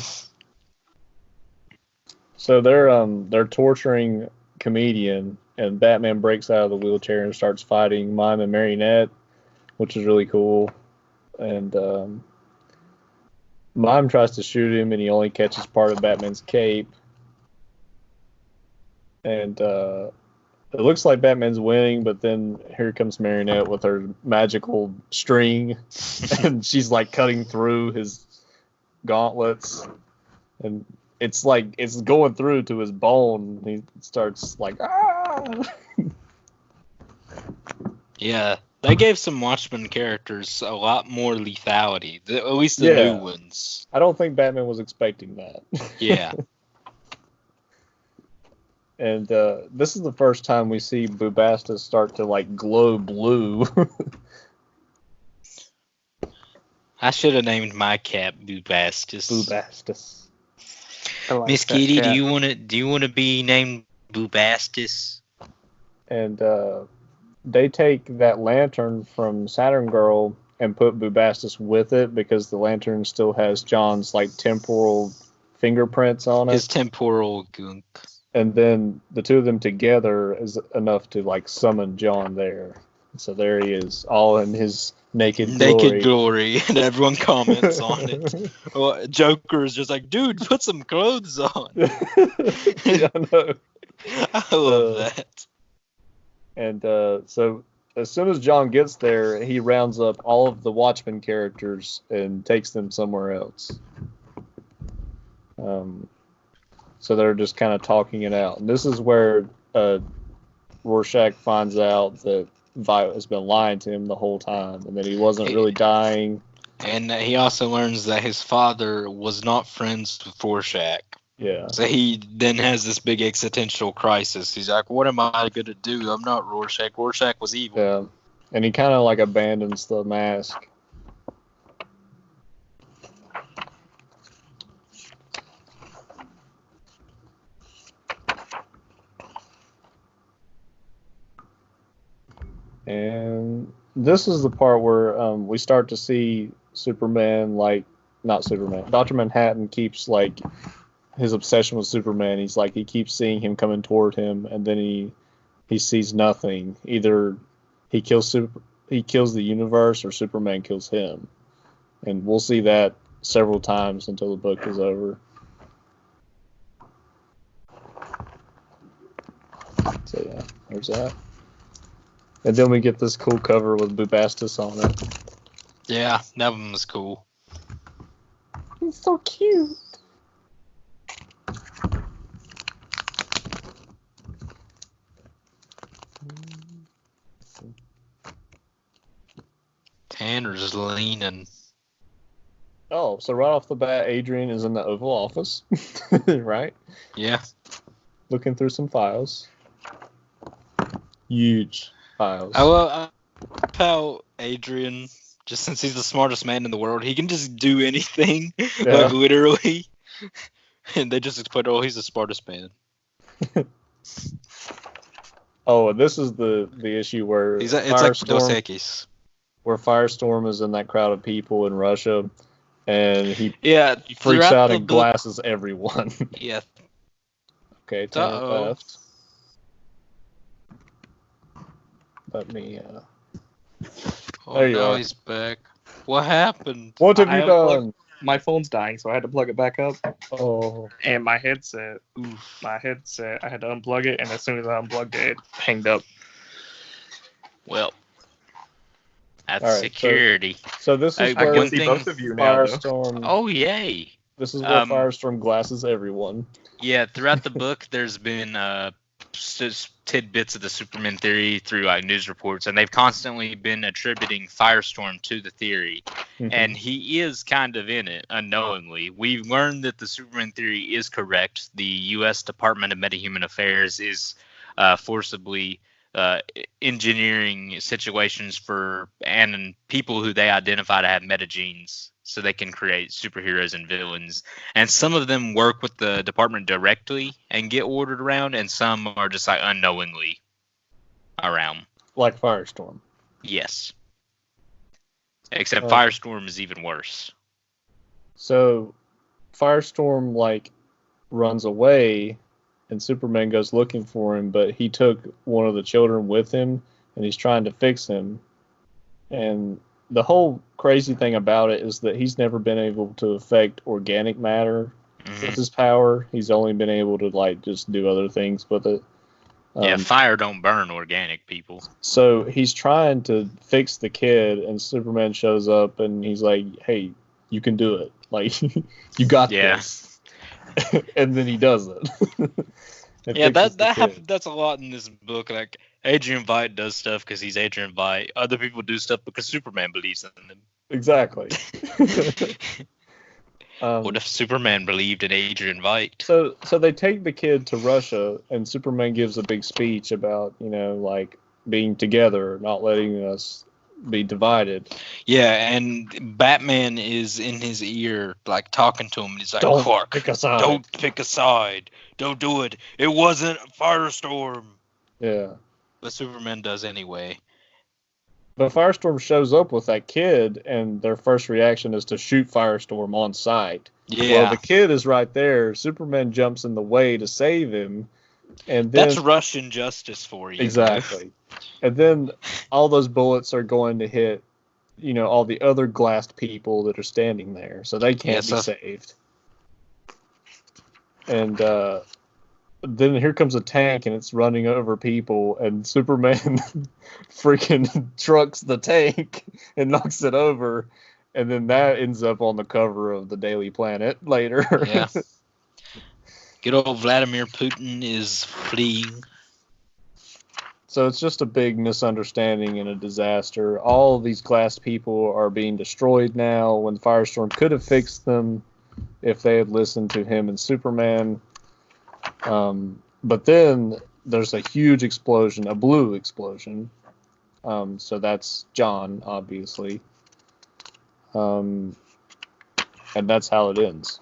So they're torturing Comedian, and Batman breaks out of the wheelchair and starts fighting Mime and Marionette, which is really cool. And Mime tries to shoot him, and he only catches part of Batman's cape. And it looks like Batman's winning, but then here comes Marionette with her magical string, and she's like cutting through his gauntlets, and it's like it's going through to his bone. He starts like, ah! Yeah, They gave some Watchmen characters a lot more lethality, at least the new ones. I don't think Batman was expecting that. Yeah. And this is the first time we see Bubastis start to like glow blue. I should have named my cat Bubastis. Bubastis. Like Miss Kitty, do you want to be named Bubastis? And they take that lantern from Saturn Girl and put Bubastis with it because the lantern still has John's like temporal fingerprints on it. His temporal gunk. And then the two of them together is enough to like summon John there. So there he is, all in his naked glory, and everyone comments on it. Well, Joker is just like, dude, put some clothes on. Yeah, I know. I love that. And so as soon as John gets there, he rounds up all of the Watchmen characters and takes them somewhere else. So they're just kind of talking it out. And this is where Rorschach finds out that Violet has been lying to him the whole time and that he wasn't really dying. And he also learns that his father was not friends with Rorschach. Yeah. So he then has this big existential crisis. He's like, what am I going to do? I'm not Rorschach. Rorschach was evil. Yeah. And he kind of like abandons the mask. And this is the part where we start to see Superman, Dr. Manhattan keeps like his obsession with Superman. He's like, he keeps seeing him coming toward him, and then he sees nothing. Either he kills the universe or Superman kills him. And we'll see that several times until the book is over. So yeah, there's that. And then we get this cool cover with Bubastis on it. Yeah, that one was cool. He's so cute. Tanner's leaning. Oh, so right off the bat, Adrian is in the Oval Office, right? Yeah. Looking through some files. Huge files. I love how Adrian, just since he's the smartest man in the world, he can just do anything, like literally. And they just explain, oh, he's the smartest man. Oh, and this is the issue where it's like Dos Equis. Where Firestorm is in that crowd of people in Russia, and he freaks out and glasses everyone. Yeah. Okay, Tanner left. Let me. There you are. He's back. What happened? What have you done? My phone's dying, so I had to plug it back up. Oh. And my headset, I had to unplug it, and as soon as I unplugged it, it hanged up. Well, that's security. So this is I where can see both of you now. Firestorm. Oh, yay. This is where Firestorm glasses everyone. Yeah, throughout the book, there's been tidbits of the Superman theory through like news reports, and they've constantly been attributing Firestorm to the theory, and he is kind of in it unknowingly. We've learned that the Superman theory is correct. The U.S. Department of Metahuman Affairs is forcibly engineering situations for and people who they identify to have metagenes so they can create superheroes and villains. And some of them work with the department directly and get ordered around, and some are just like unknowingly around. Like Firestorm. Yes. Except Firestorm is even worse. So Firestorm like runs away and Superman goes looking for him, but he took one of the children with him and he's trying to fix him. And the whole crazy thing about it is that he's never been able to affect organic matter with his power. He's only been able to like just do other things with it. Fire don't burn organic, people. So he's trying to fix the kid, and Superman shows up and he's like, hey, you can do it. Like, you got this. And then he does it. That's a lot in this book. Like, Adrian Veidt does stuff because he's Adrian Veidt. Other people do stuff because Superman believes in them. Exactly. What if Superman believed in Adrian Veidt? So they take the kid to Russia, and Superman gives a big speech about, like being together, not letting us be divided. Yeah, and Batman is in his ear, like talking to him, and he's like, Don't pick a side. Don't pick a side. Don't do it. It wasn't a firestorm. Yeah. But Superman does anyway. But Firestorm shows up with that kid, and their first reaction is to shoot Firestorm on sight. Yeah. Well, the kid is right there. Superman jumps in the way to save him. And then, that's Russian justice for you. Exactly. And then all those bullets are going to hit, all the other glassed people that are standing there. So they can't be saved. And then here comes a tank, and it's running over people, and Superman freaking trucks the tank and knocks it over, and then that ends up on the cover of the Daily Planet later. Yeah. Good old Vladimir Putin is fleeing. So it's just a big misunderstanding and a disaster. All of these glassed people are being destroyed now when Firestorm could have fixed them if they had listened to him and Superman. But then there's a huge explosion, a blue explosion. So that's John, obviously. And that's how it ends.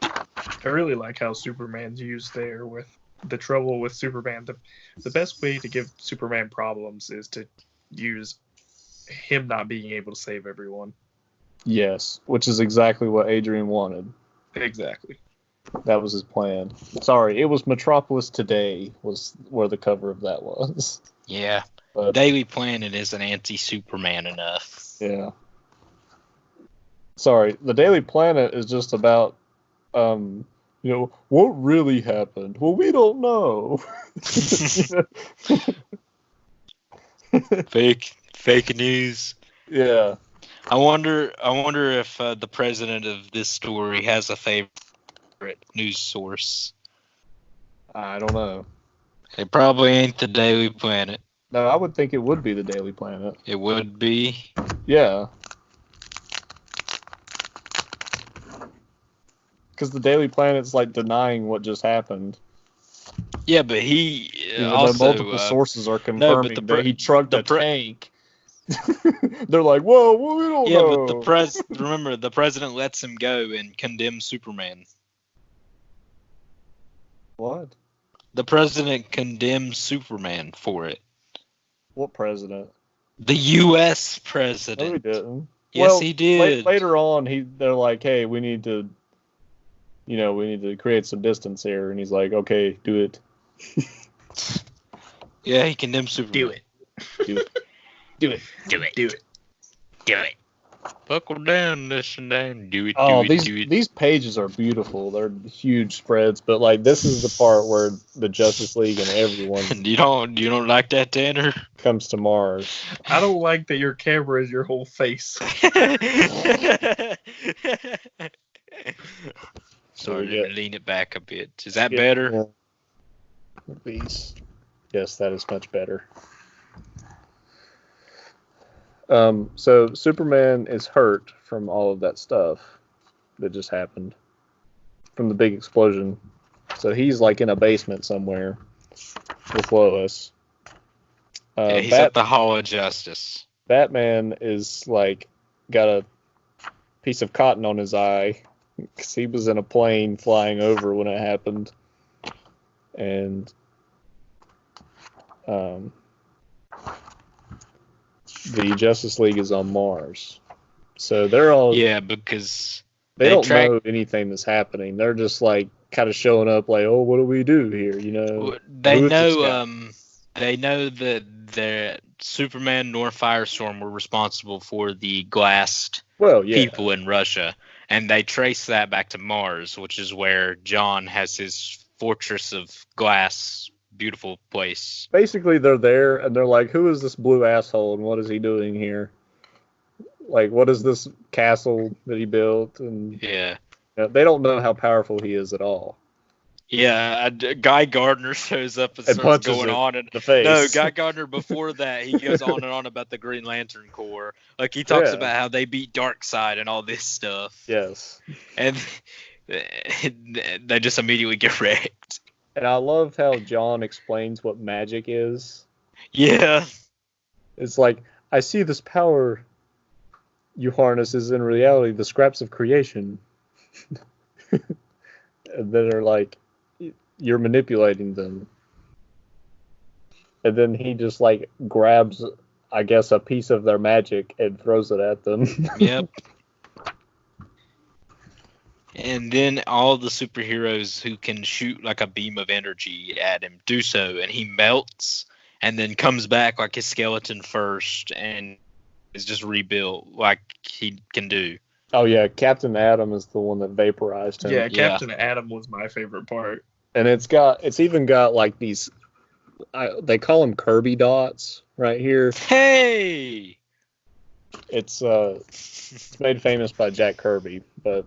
I really like how Superman's used there with the trouble with Superman. The best way to give Superman problems is to use him not being able to save everyone. Yes, which is exactly what Adrian wanted. Exactly. That was his plan. Sorry, it was Metropolis Today was where the cover of that was. Yeah. But, Daily Planet isn't anti-Superman enough. Yeah. Sorry, the Daily Planet is just about, what really happened? Well, we don't know. Fake news. Yeah. I wonder if the president of this story has a favorite news source. I don't know. It probably ain't the Daily Planet. No, I would think it would be the Daily Planet. It would be. Yeah. Because the Daily Planet's like denying what just happened. Yeah, but he also multiple sources are confirming that he trucked a tank. They're like, whoa, we don't know. Yeah, but remember, the president lets him go and condemns Superman. What? The president condemns Superman for it. What president? The U.S. president. No, he didn't. Yes, he did. Later on, they're like, hey, we need to create some distance here. And he's like, okay, do it. Yeah, he condemns Superman. Do it. Do it. Do it. Do it. Do it. Do it. Buckle down, listen down. Do it. Oh, do it. these pages are beautiful. They're huge spreads, but like this is the part where the Justice League and everyone You don't like that, Tanner? comes to Mars. I don't like that your camera is your whole face. Sorry, let me lean it back a bit. Is that better? These. Yes, that is much better. So Superman is hurt from all of that stuff that just happened from the big explosion. So he's like in a basement somewhere with Lois. He's at the Hall of Justice. Batman is like got a piece of cotton on his eye because he was in a plane flying over when it happened. And the Justice League is on Mars. So they're all... Yeah, because... They don't know anything that's happening. They're just like kind of showing up like, oh, what do we do here? They know that the Superman nor Firestorm were responsible for the glassed people in Russia. And they trace that back to Mars, which is where John has his fortress of glass, beautiful place. Basically, they're there and they're like, who is this blue asshole and what is he doing here? Like, what is this castle that he built? And yeah, they don't know how powerful he is at all. Yeah, Guy Gardner shows up and starts punches going it on and the face. no, Guy Gardner before that he goes on and on about the Green Lantern Corps. Like he talks about how they beat Darkseid and all this stuff. Yes. And they just immediately get wrecked. And I love how John explains what magic is. Yeah. It's like, I see this power you harness is in reality the scraps of creation. That are like, you're manipulating them. And then he just like grabs, I guess, a piece of their magic and throws it at them. Yep. And then all the superheroes who can shoot like a beam of energy at him do so, and he melts and then comes back like his skeleton first and is just rebuilt like he can do. Oh yeah, Captain Atom is the one that vaporized him. Yeah, Captain Atom was my favorite part. And it's even got like these, they call them Kirby dots right here. Hey! It's made famous by Jack Kirby, but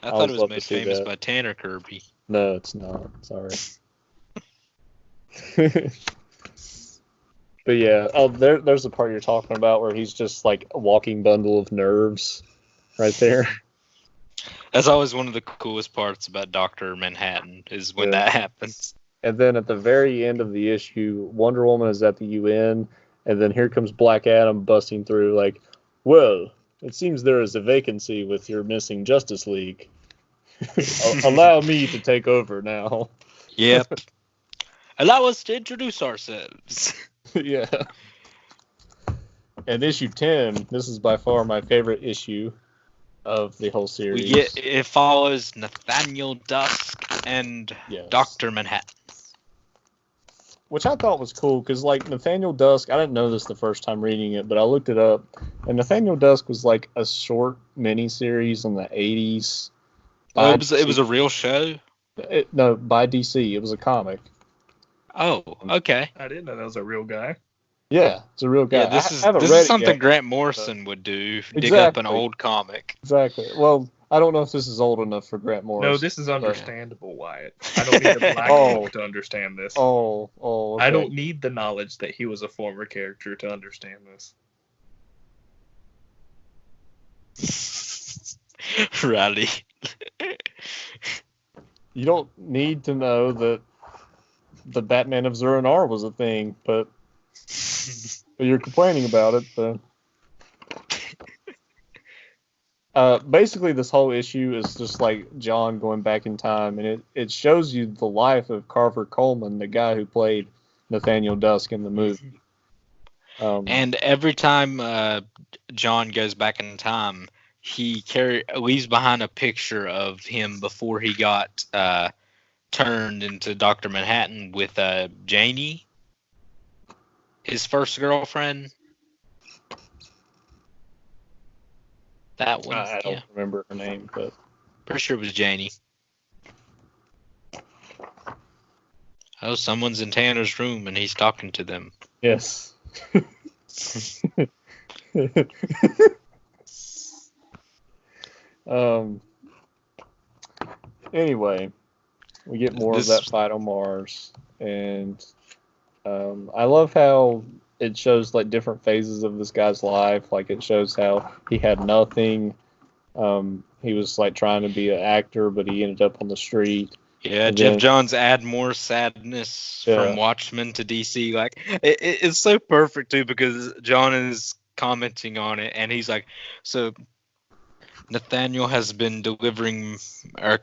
I thought it was made famous by Tanner Kirby. No, it's not. Sorry. But yeah, there's the part you're talking about where he's just like a walking bundle of nerves right there. That's always one of the coolest parts about Dr. Manhattan is when that happens. And then at the very end of the issue, Wonder Woman is at the UN, and then here comes Black Adam busting through like, well, it seems there is a vacancy with your missing Justice League. Allow me to take over now. Yep. Allow us to introduce ourselves. Yeah. And issue 10, this is by far my favorite issue of the whole series. It follows Nathaniel Dusk and Dr. Manhattan. Which I thought was cool, because like Nathaniel Dusk, I didn't know this the first time reading it, but I looked it up, and Nathaniel Dusk was like a short miniseries in the 80s. Oh, it was a real show? No, by DC. It was a comic. Oh, okay. I didn't know that was a real guy. Yeah, it's a real guy. Yeah, this is something Grant Morrison would do. Dig up an old comic. Exactly. Well, I don't know if this is old enough for Grant Morrison. No, this is understandable, Wyatt. I don't need a black book to understand this. Okay. I don't need the knowledge that he was a former character to understand this. Riley. You don't need to know that the Batman of Zur-En-Arrh was a thing, but you're complaining about it. Basically, this whole issue is just like John going back in time, and it shows you the life of Carver Coleman, the guy who played Nathaniel Dusk in the movie. And every time John goes back in time, he leaves behind a picture of him before he got turned into Dr. Manhattan with Janie, his first girlfriend. That one. I don't remember her name, but pretty sure it was Janie. Oh, someone's in Tanner's room and he's talking to them. Yes. Anyway, we get more of that fight on Mars, and I love how it shows like different phases of this guy's life. Like it shows how he had nothing. He was like trying to be an actor, but he ended up on the street. Yeah, and Jeff Johns add more sadness from Watchmen to DC. Like it's so perfect too, because John is commenting on it, and he's like, so Nathaniel has been delivering, or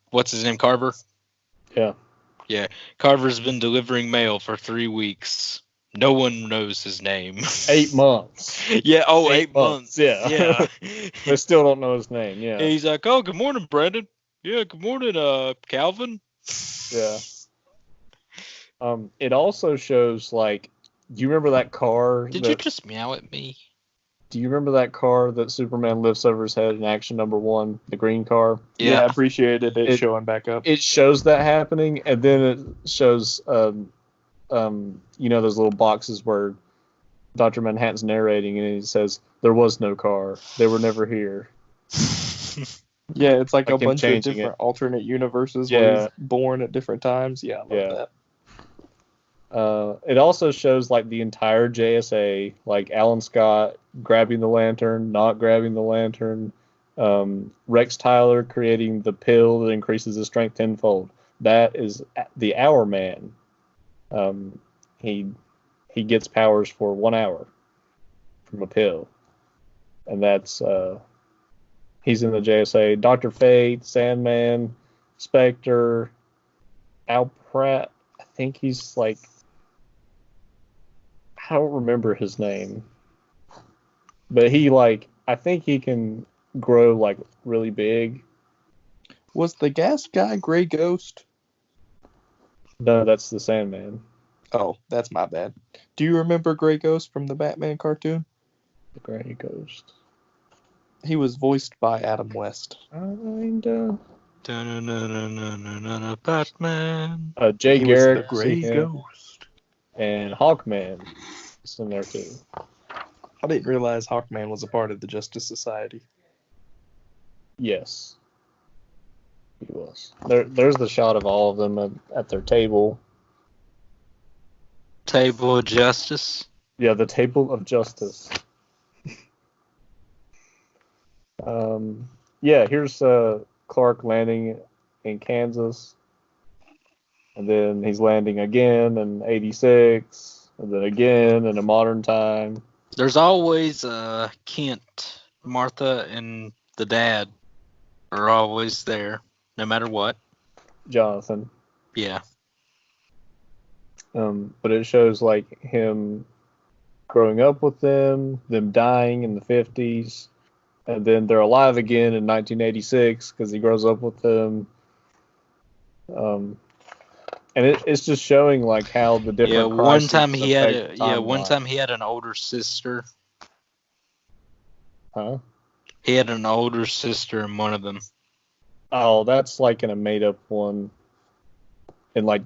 what's his name, Carver? Yeah, Carver's been delivering mail for 3 weeks. No one knows his name. 8 months. Yeah, 8 months. Yeah. They still don't know his name, yeah. And he's like, oh, good morning, Brandon. Yeah, good morning, Calvin. Yeah. It also shows, like, do you remember that car? Did you just meow at me? Do you remember that car that Superman lifts over his head in Action Number 1, the green car? Yeah, I appreciated it showing back up. It shows that happening, and then it shows, those little boxes where Dr. Manhattan's narrating, and he says, there was no car. They were never here. Yeah, it's like a Like him bunch of changing different it. alternate universes where he's born at different times. Yeah, I love Yeah. that. It also shows like the entire JSA, like Alan Scott grabbing the lantern, not grabbing the lantern, Rex Tyler creating the pill that increases his strength tenfold. That is the Hour Man. He gets powers for 1 hour from a pill, and that's he's in the JSA. Dr. Fate, Sandman, Spectre, Al Pratt. I think he's like, I don't remember his name, but he like, I think he can grow like really big. Was the gas guy Gray Ghost? No, that's the Sandman. Oh, that's my bad. Do you remember Gray Ghost from the Batman cartoon? The Gray Ghost. He was voiced by Adam West. Kinda. Batman. Jay He was Garrick, the Gray Ghost. and Hawkman is in there too. I didn't realize Hawkman was a part of the Justice Society. Yes, he was. There's the shot of all of them at their table. Table of Justice. Yeah, the table of justice. Yeah, here's Clark landing in Kansas, and then he's landing again in '86, and then again in a modern time. There's always Kent, Martha, and the dad are always there, no matter what. Jonathan. Yeah. But it shows like him growing up with them dying in the 50s, and then they're alive again in 1986 because he grows up with them. And it's just showing like how the different One time crises he had affect timeline. one time he had an older sister. Huh? He had an older sister in one of them. Oh, that's like in a made up one in like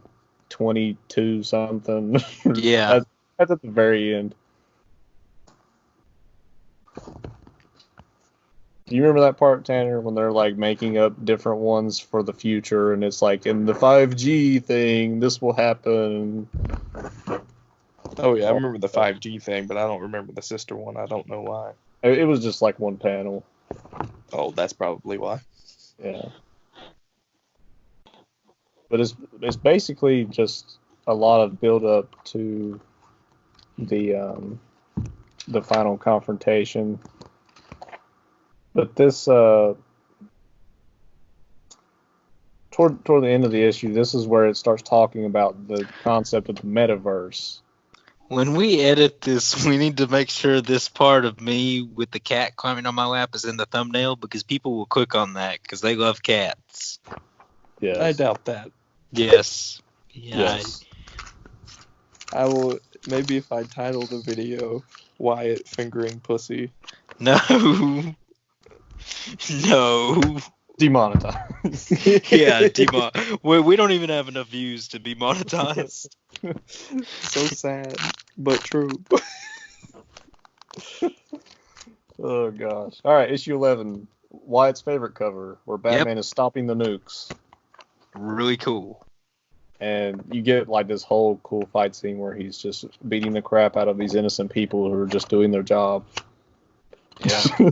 22 something. Yeah. That's at the very end. Do you remember that part, Tanner, when they're like making up different ones for the future, and it's like in the 5G thing, this will happen. Oh yeah, I remember the 5G thing, but I don't remember the sister one. I don't know why. It was just like one panel. Oh, that's probably why. Yeah. But it's basically just a lot of build up to the final confrontation. But this toward the end of the issue, this is where it starts talking about the concept of the metaverse. When we edit this, we need to make sure this part of me with the cat climbing on my lap is in the thumbnail, because people will click on that because they love cats. Yes. I doubt that. Yes. Yeah. Yes. I will, maybe if I title the video Wyatt fingering pussy. No. No. Demonetized. Yeah, we don't even have enough views to be monetized. So sad, but true. Oh gosh. All right, issue 11. Wyatt's favorite cover, where Batman is stopping the nukes. Really cool. And you get like this whole cool fight scene where he's just beating the crap out of these innocent people who are just doing their job. Yeah.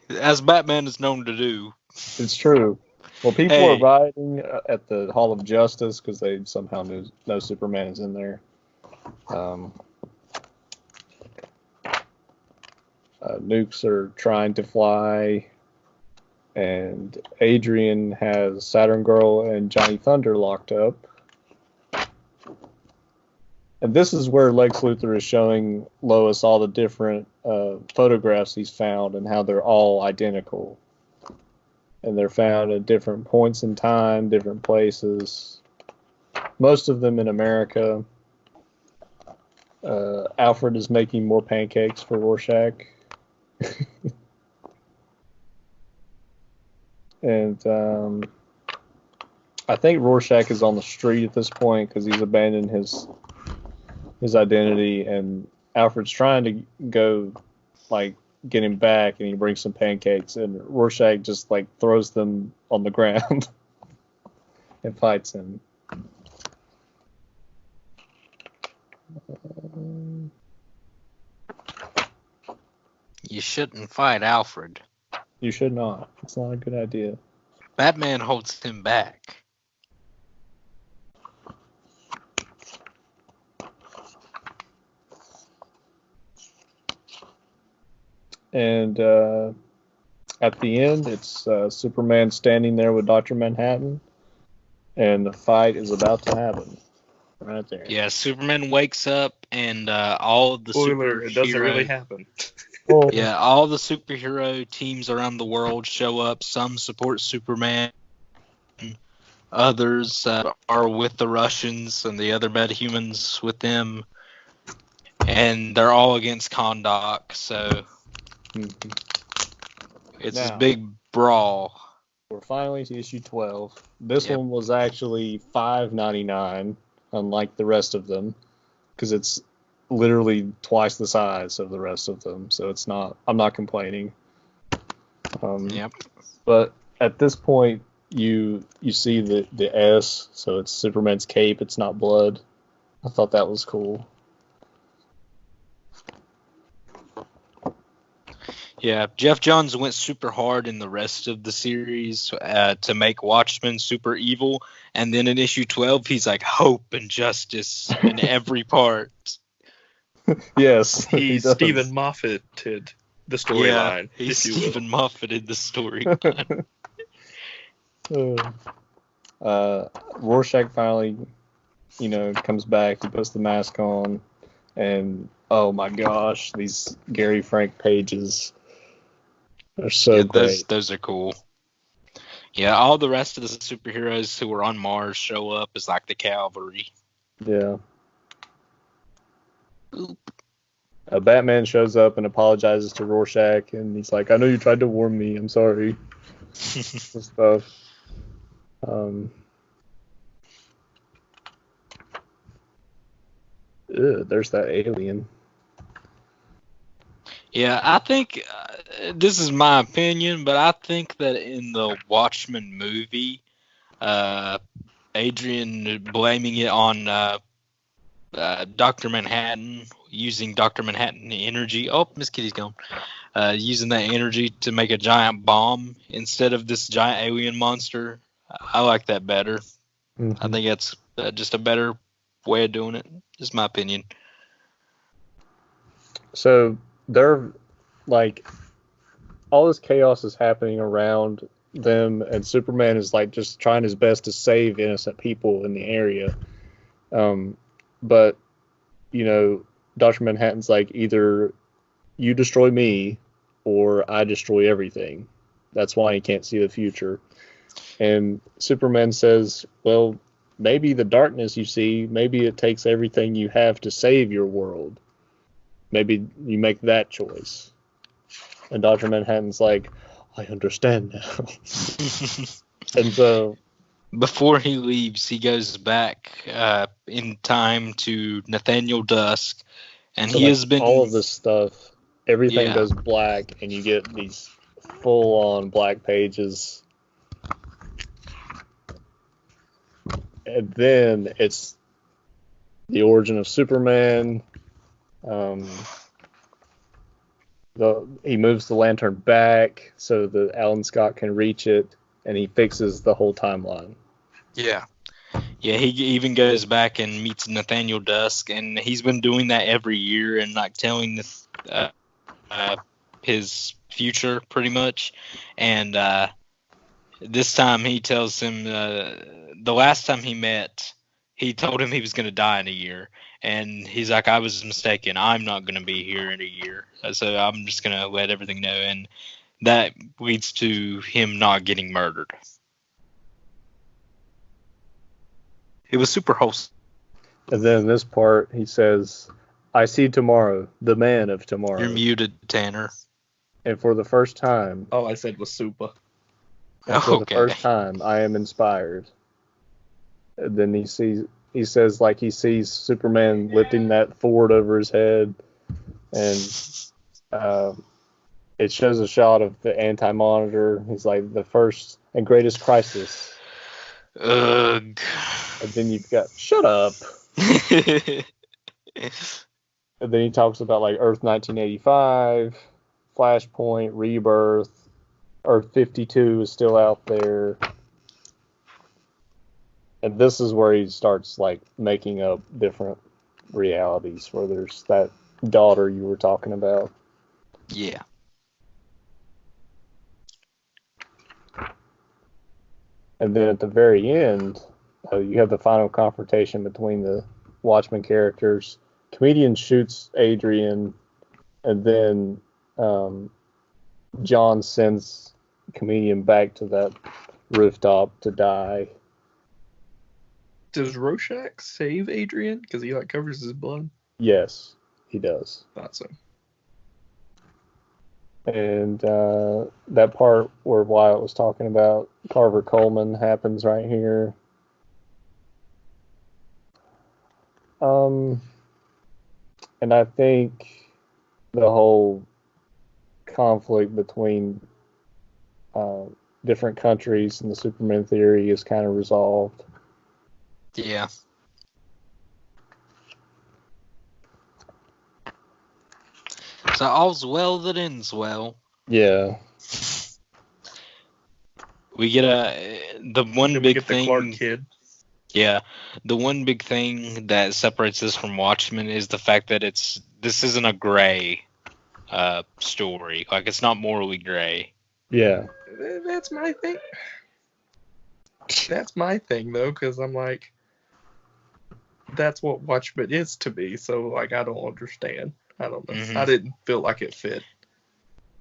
As Batman is known to do. It's true. Well, people are rioting at the Hall of Justice because they somehow know Superman is in there. Nukes are trying to fly, and Adrian has Saturn Girl and Johnny Thunder locked up. And this is where Lex Luthor is showing Lois all the different photographs he's found and how they're all identical. And they're found at different points in time, different places. Most of them in America. Alfred is making more pancakes for Rorschach. And I think Rorschach is on the street at this point because he's abandoned his identity, and Alfred's trying to go like get him back, and he brings some pancakes, and Rorschach just like throws them on the ground and fights him. You shouldn't fight Alfred. You should not. It's not a good idea. Batman holds him back. And at the end, it's Superman standing there with Dr. Manhattan, and the fight is about to happen. Right there. Yeah, Superman wakes up, and all of the Spoiler, it doesn't really superhero... happen. Yeah, all the superhero teams around the world show up. Some support Superman. Others are with the Russians and the other metahumans with them. And they're all against Kahndaq, so it's this big brawl. We're finally to issue 12. This Yep. one was actually $5.99, unlike the rest of them, because it's literally twice the size of the rest of them. So it's not. I'm not complaining. Yep. But at this point, you see the S, so it's Superman's cape. It's not blood. I thought that was cool. Yeah, Jeff Johns went super hard in the rest of the series to make Watchmen super evil, and then in issue 12, he's like hope and justice in every part. Yes, He does. Stephen Moffated the storyline. Yeah, he's if you will. Stephen Moffated the storyline. Rorschach finally, comes back. He puts the mask on, and oh my gosh, these Gary Frank pages are so great. Those are cool. Yeah, all the rest of the superheroes who were on Mars show up as like the cavalry. Yeah. Batman shows up and apologizes to Rorschach, and he's like, "I know you tried to warn me. I'm sorry." And stuff. There's that alien. Yeah, I think this is my opinion, but I think that in the Watchmen movie, Adrian blaming it on Dr. Manhattan, using Dr. Manhattan energy. Oh, Miss Kitty's gone. Using that energy to make a giant bomb instead of this giant alien monster. I like that better. Mm-hmm. I think that's just a better way of doing it. Just my opinion. So they're like, all this chaos is happening around them, and Superman is like just trying his best to save innocent people in the area. But Dr. Manhattan's like, either you destroy me or I destroy everything. That's why he can't see the future. And Superman says, well, maybe the darkness you see, maybe it takes everything you have to save your world. Maybe you make that choice. And Dr. Manhattan's like, I understand now. And so before he leaves, he goes back in time to Nathaniel Dusk, and so he has been all of this stuff. Everything Yeah. goes black, and you get these full-on black pages. And then it's the origin of Superman. He moves the lantern back so that Alan Scott can reach it, and he fixes the whole timeline. Yeah, he even goes back and meets Nathaniel Dusk, and he's been doing that every year and like telling his future pretty much. And this time he tells him the last time he met, he told him he was going to die in a year. And he's like, I was mistaken. I'm not going to be here in a year. So I'm just going to let everything know. And that leads to him not getting murdered. It was super wholesome. And then in this part, he says, I see tomorrow, the man of tomorrow. You're muted, Tanner. And for the first time, All I said was super. and for the first time, I am inspired. And then he says like he sees Superman lifting that Ford over his head, and it shows a shot of the Anti-Monitor. He's like, the first and greatest crisis. Ugh. And then you've got, shut up. And then he talks about like Earth 1985, Flashpoint, Rebirth, Earth 52 is still out there. And this is where he starts like making up different realities where there's that daughter you were talking about. Yeah. And then at the very end, you have the final confrontation between the Watchmen characters. Comedian shoots Adrian, and then John sends Comedian back to that rooftop to die. Does Rorschach save Adrian? Because he like covers his blood. Yes, he does. Thought so. And that part where Wyatt was talking about Carver Coleman happens right here. And I think the whole conflict between different countries and the Superman theory is kind of resolved. Yeah. So all's well that ends well. Yeah. We get the one big thing. The Clark kid. Yeah, the one big thing that separates this from Watchmen is the fact that this isn't a gray story. Like, it's not morally gray. Yeah. That's my thing. That's my thing, though, because I'm like, that's what Watchmen is to me. So, like, I don't understand. I don't know. Mm-hmm. I didn't feel like it fit.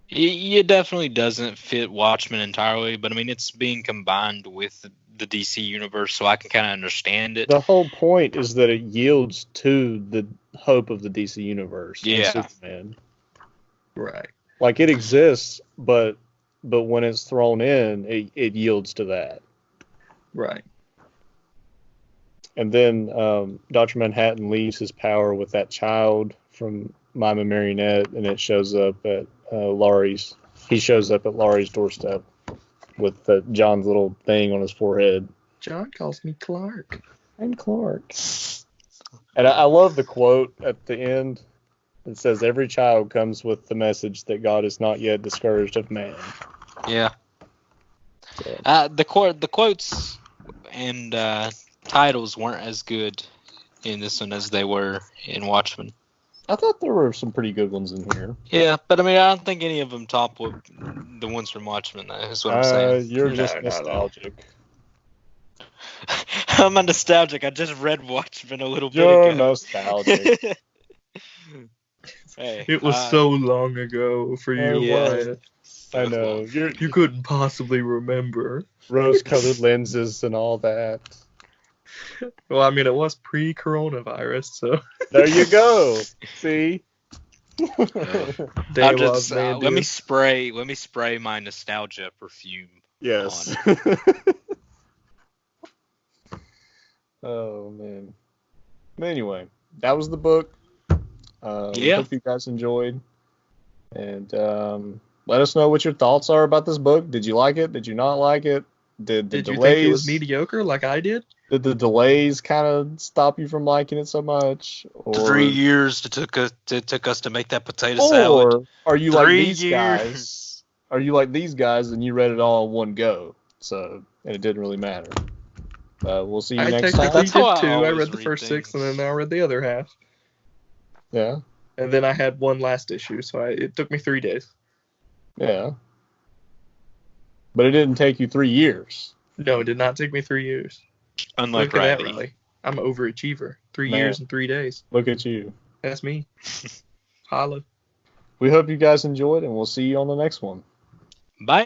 It definitely doesn't fit Watchmen entirely, but I mean, it's being combined with the DC universe, so I can kind of understand it. The whole point is that it yields to the hope of the DC universe. Yeah. And Superman. Right. Like, it exists, but when it's thrown in, it yields to that. Right. And then Dr. Manhattan leaves his power with that child from Mime and Marionette, and it shows up at Laurie's. He shows up at Laurie's doorstep with John's little thing on his forehead. John calls me Clark. I'm Clark. And I love the quote at the end. It says, "Every child comes with the message that God is not yet discouraged of man." Yeah. So. The quotes and titles weren't as good in this one as they were in Watchmen. I thought there were some pretty good ones in here. Yeah, but I mean, I don't think any of them top the ones from Watchmen. That's what I'm saying. You're just nostalgic. I'm not nostalgic. I just read Watchmen a little bit You're ago. nostalgic. Hey, It was so long ago for you, yeah. Wyatt. I know. You couldn't possibly remember. Rose-colored lenses and all that. Well, I mean, it was pre-coronavirus, so. There you go. See? I'll just, let me spray my nostalgia perfume. Yes. Oh, man. But anyway, that was the book. Yeah. Hope you guys enjoyed. And let us know what your thoughts are about this book. Did you like it? Did you not like it? Did you think it was mediocre like I did? Did the delays kind of stop you from liking it so much? Or 3 years it took us to make that potato salad. Or are you 3 like these years. guys? Are you like these guys and you read it all in one go? So, and it didn't really matter. We'll see you next time. That's how I always I read the first things. 6 and then I read the other half. Yeah. And then I had one last issue, so it took me 3 days. Yeah. But it didn't take you 3 years. No, it did not take me 3 years. Unlike Look at that, Riley. Riley. I'm an overachiever. 3 Man. years and 3 days. Look at you. That's me. Holla. We hope you guys enjoyed, and we'll see you on the next one. Bye.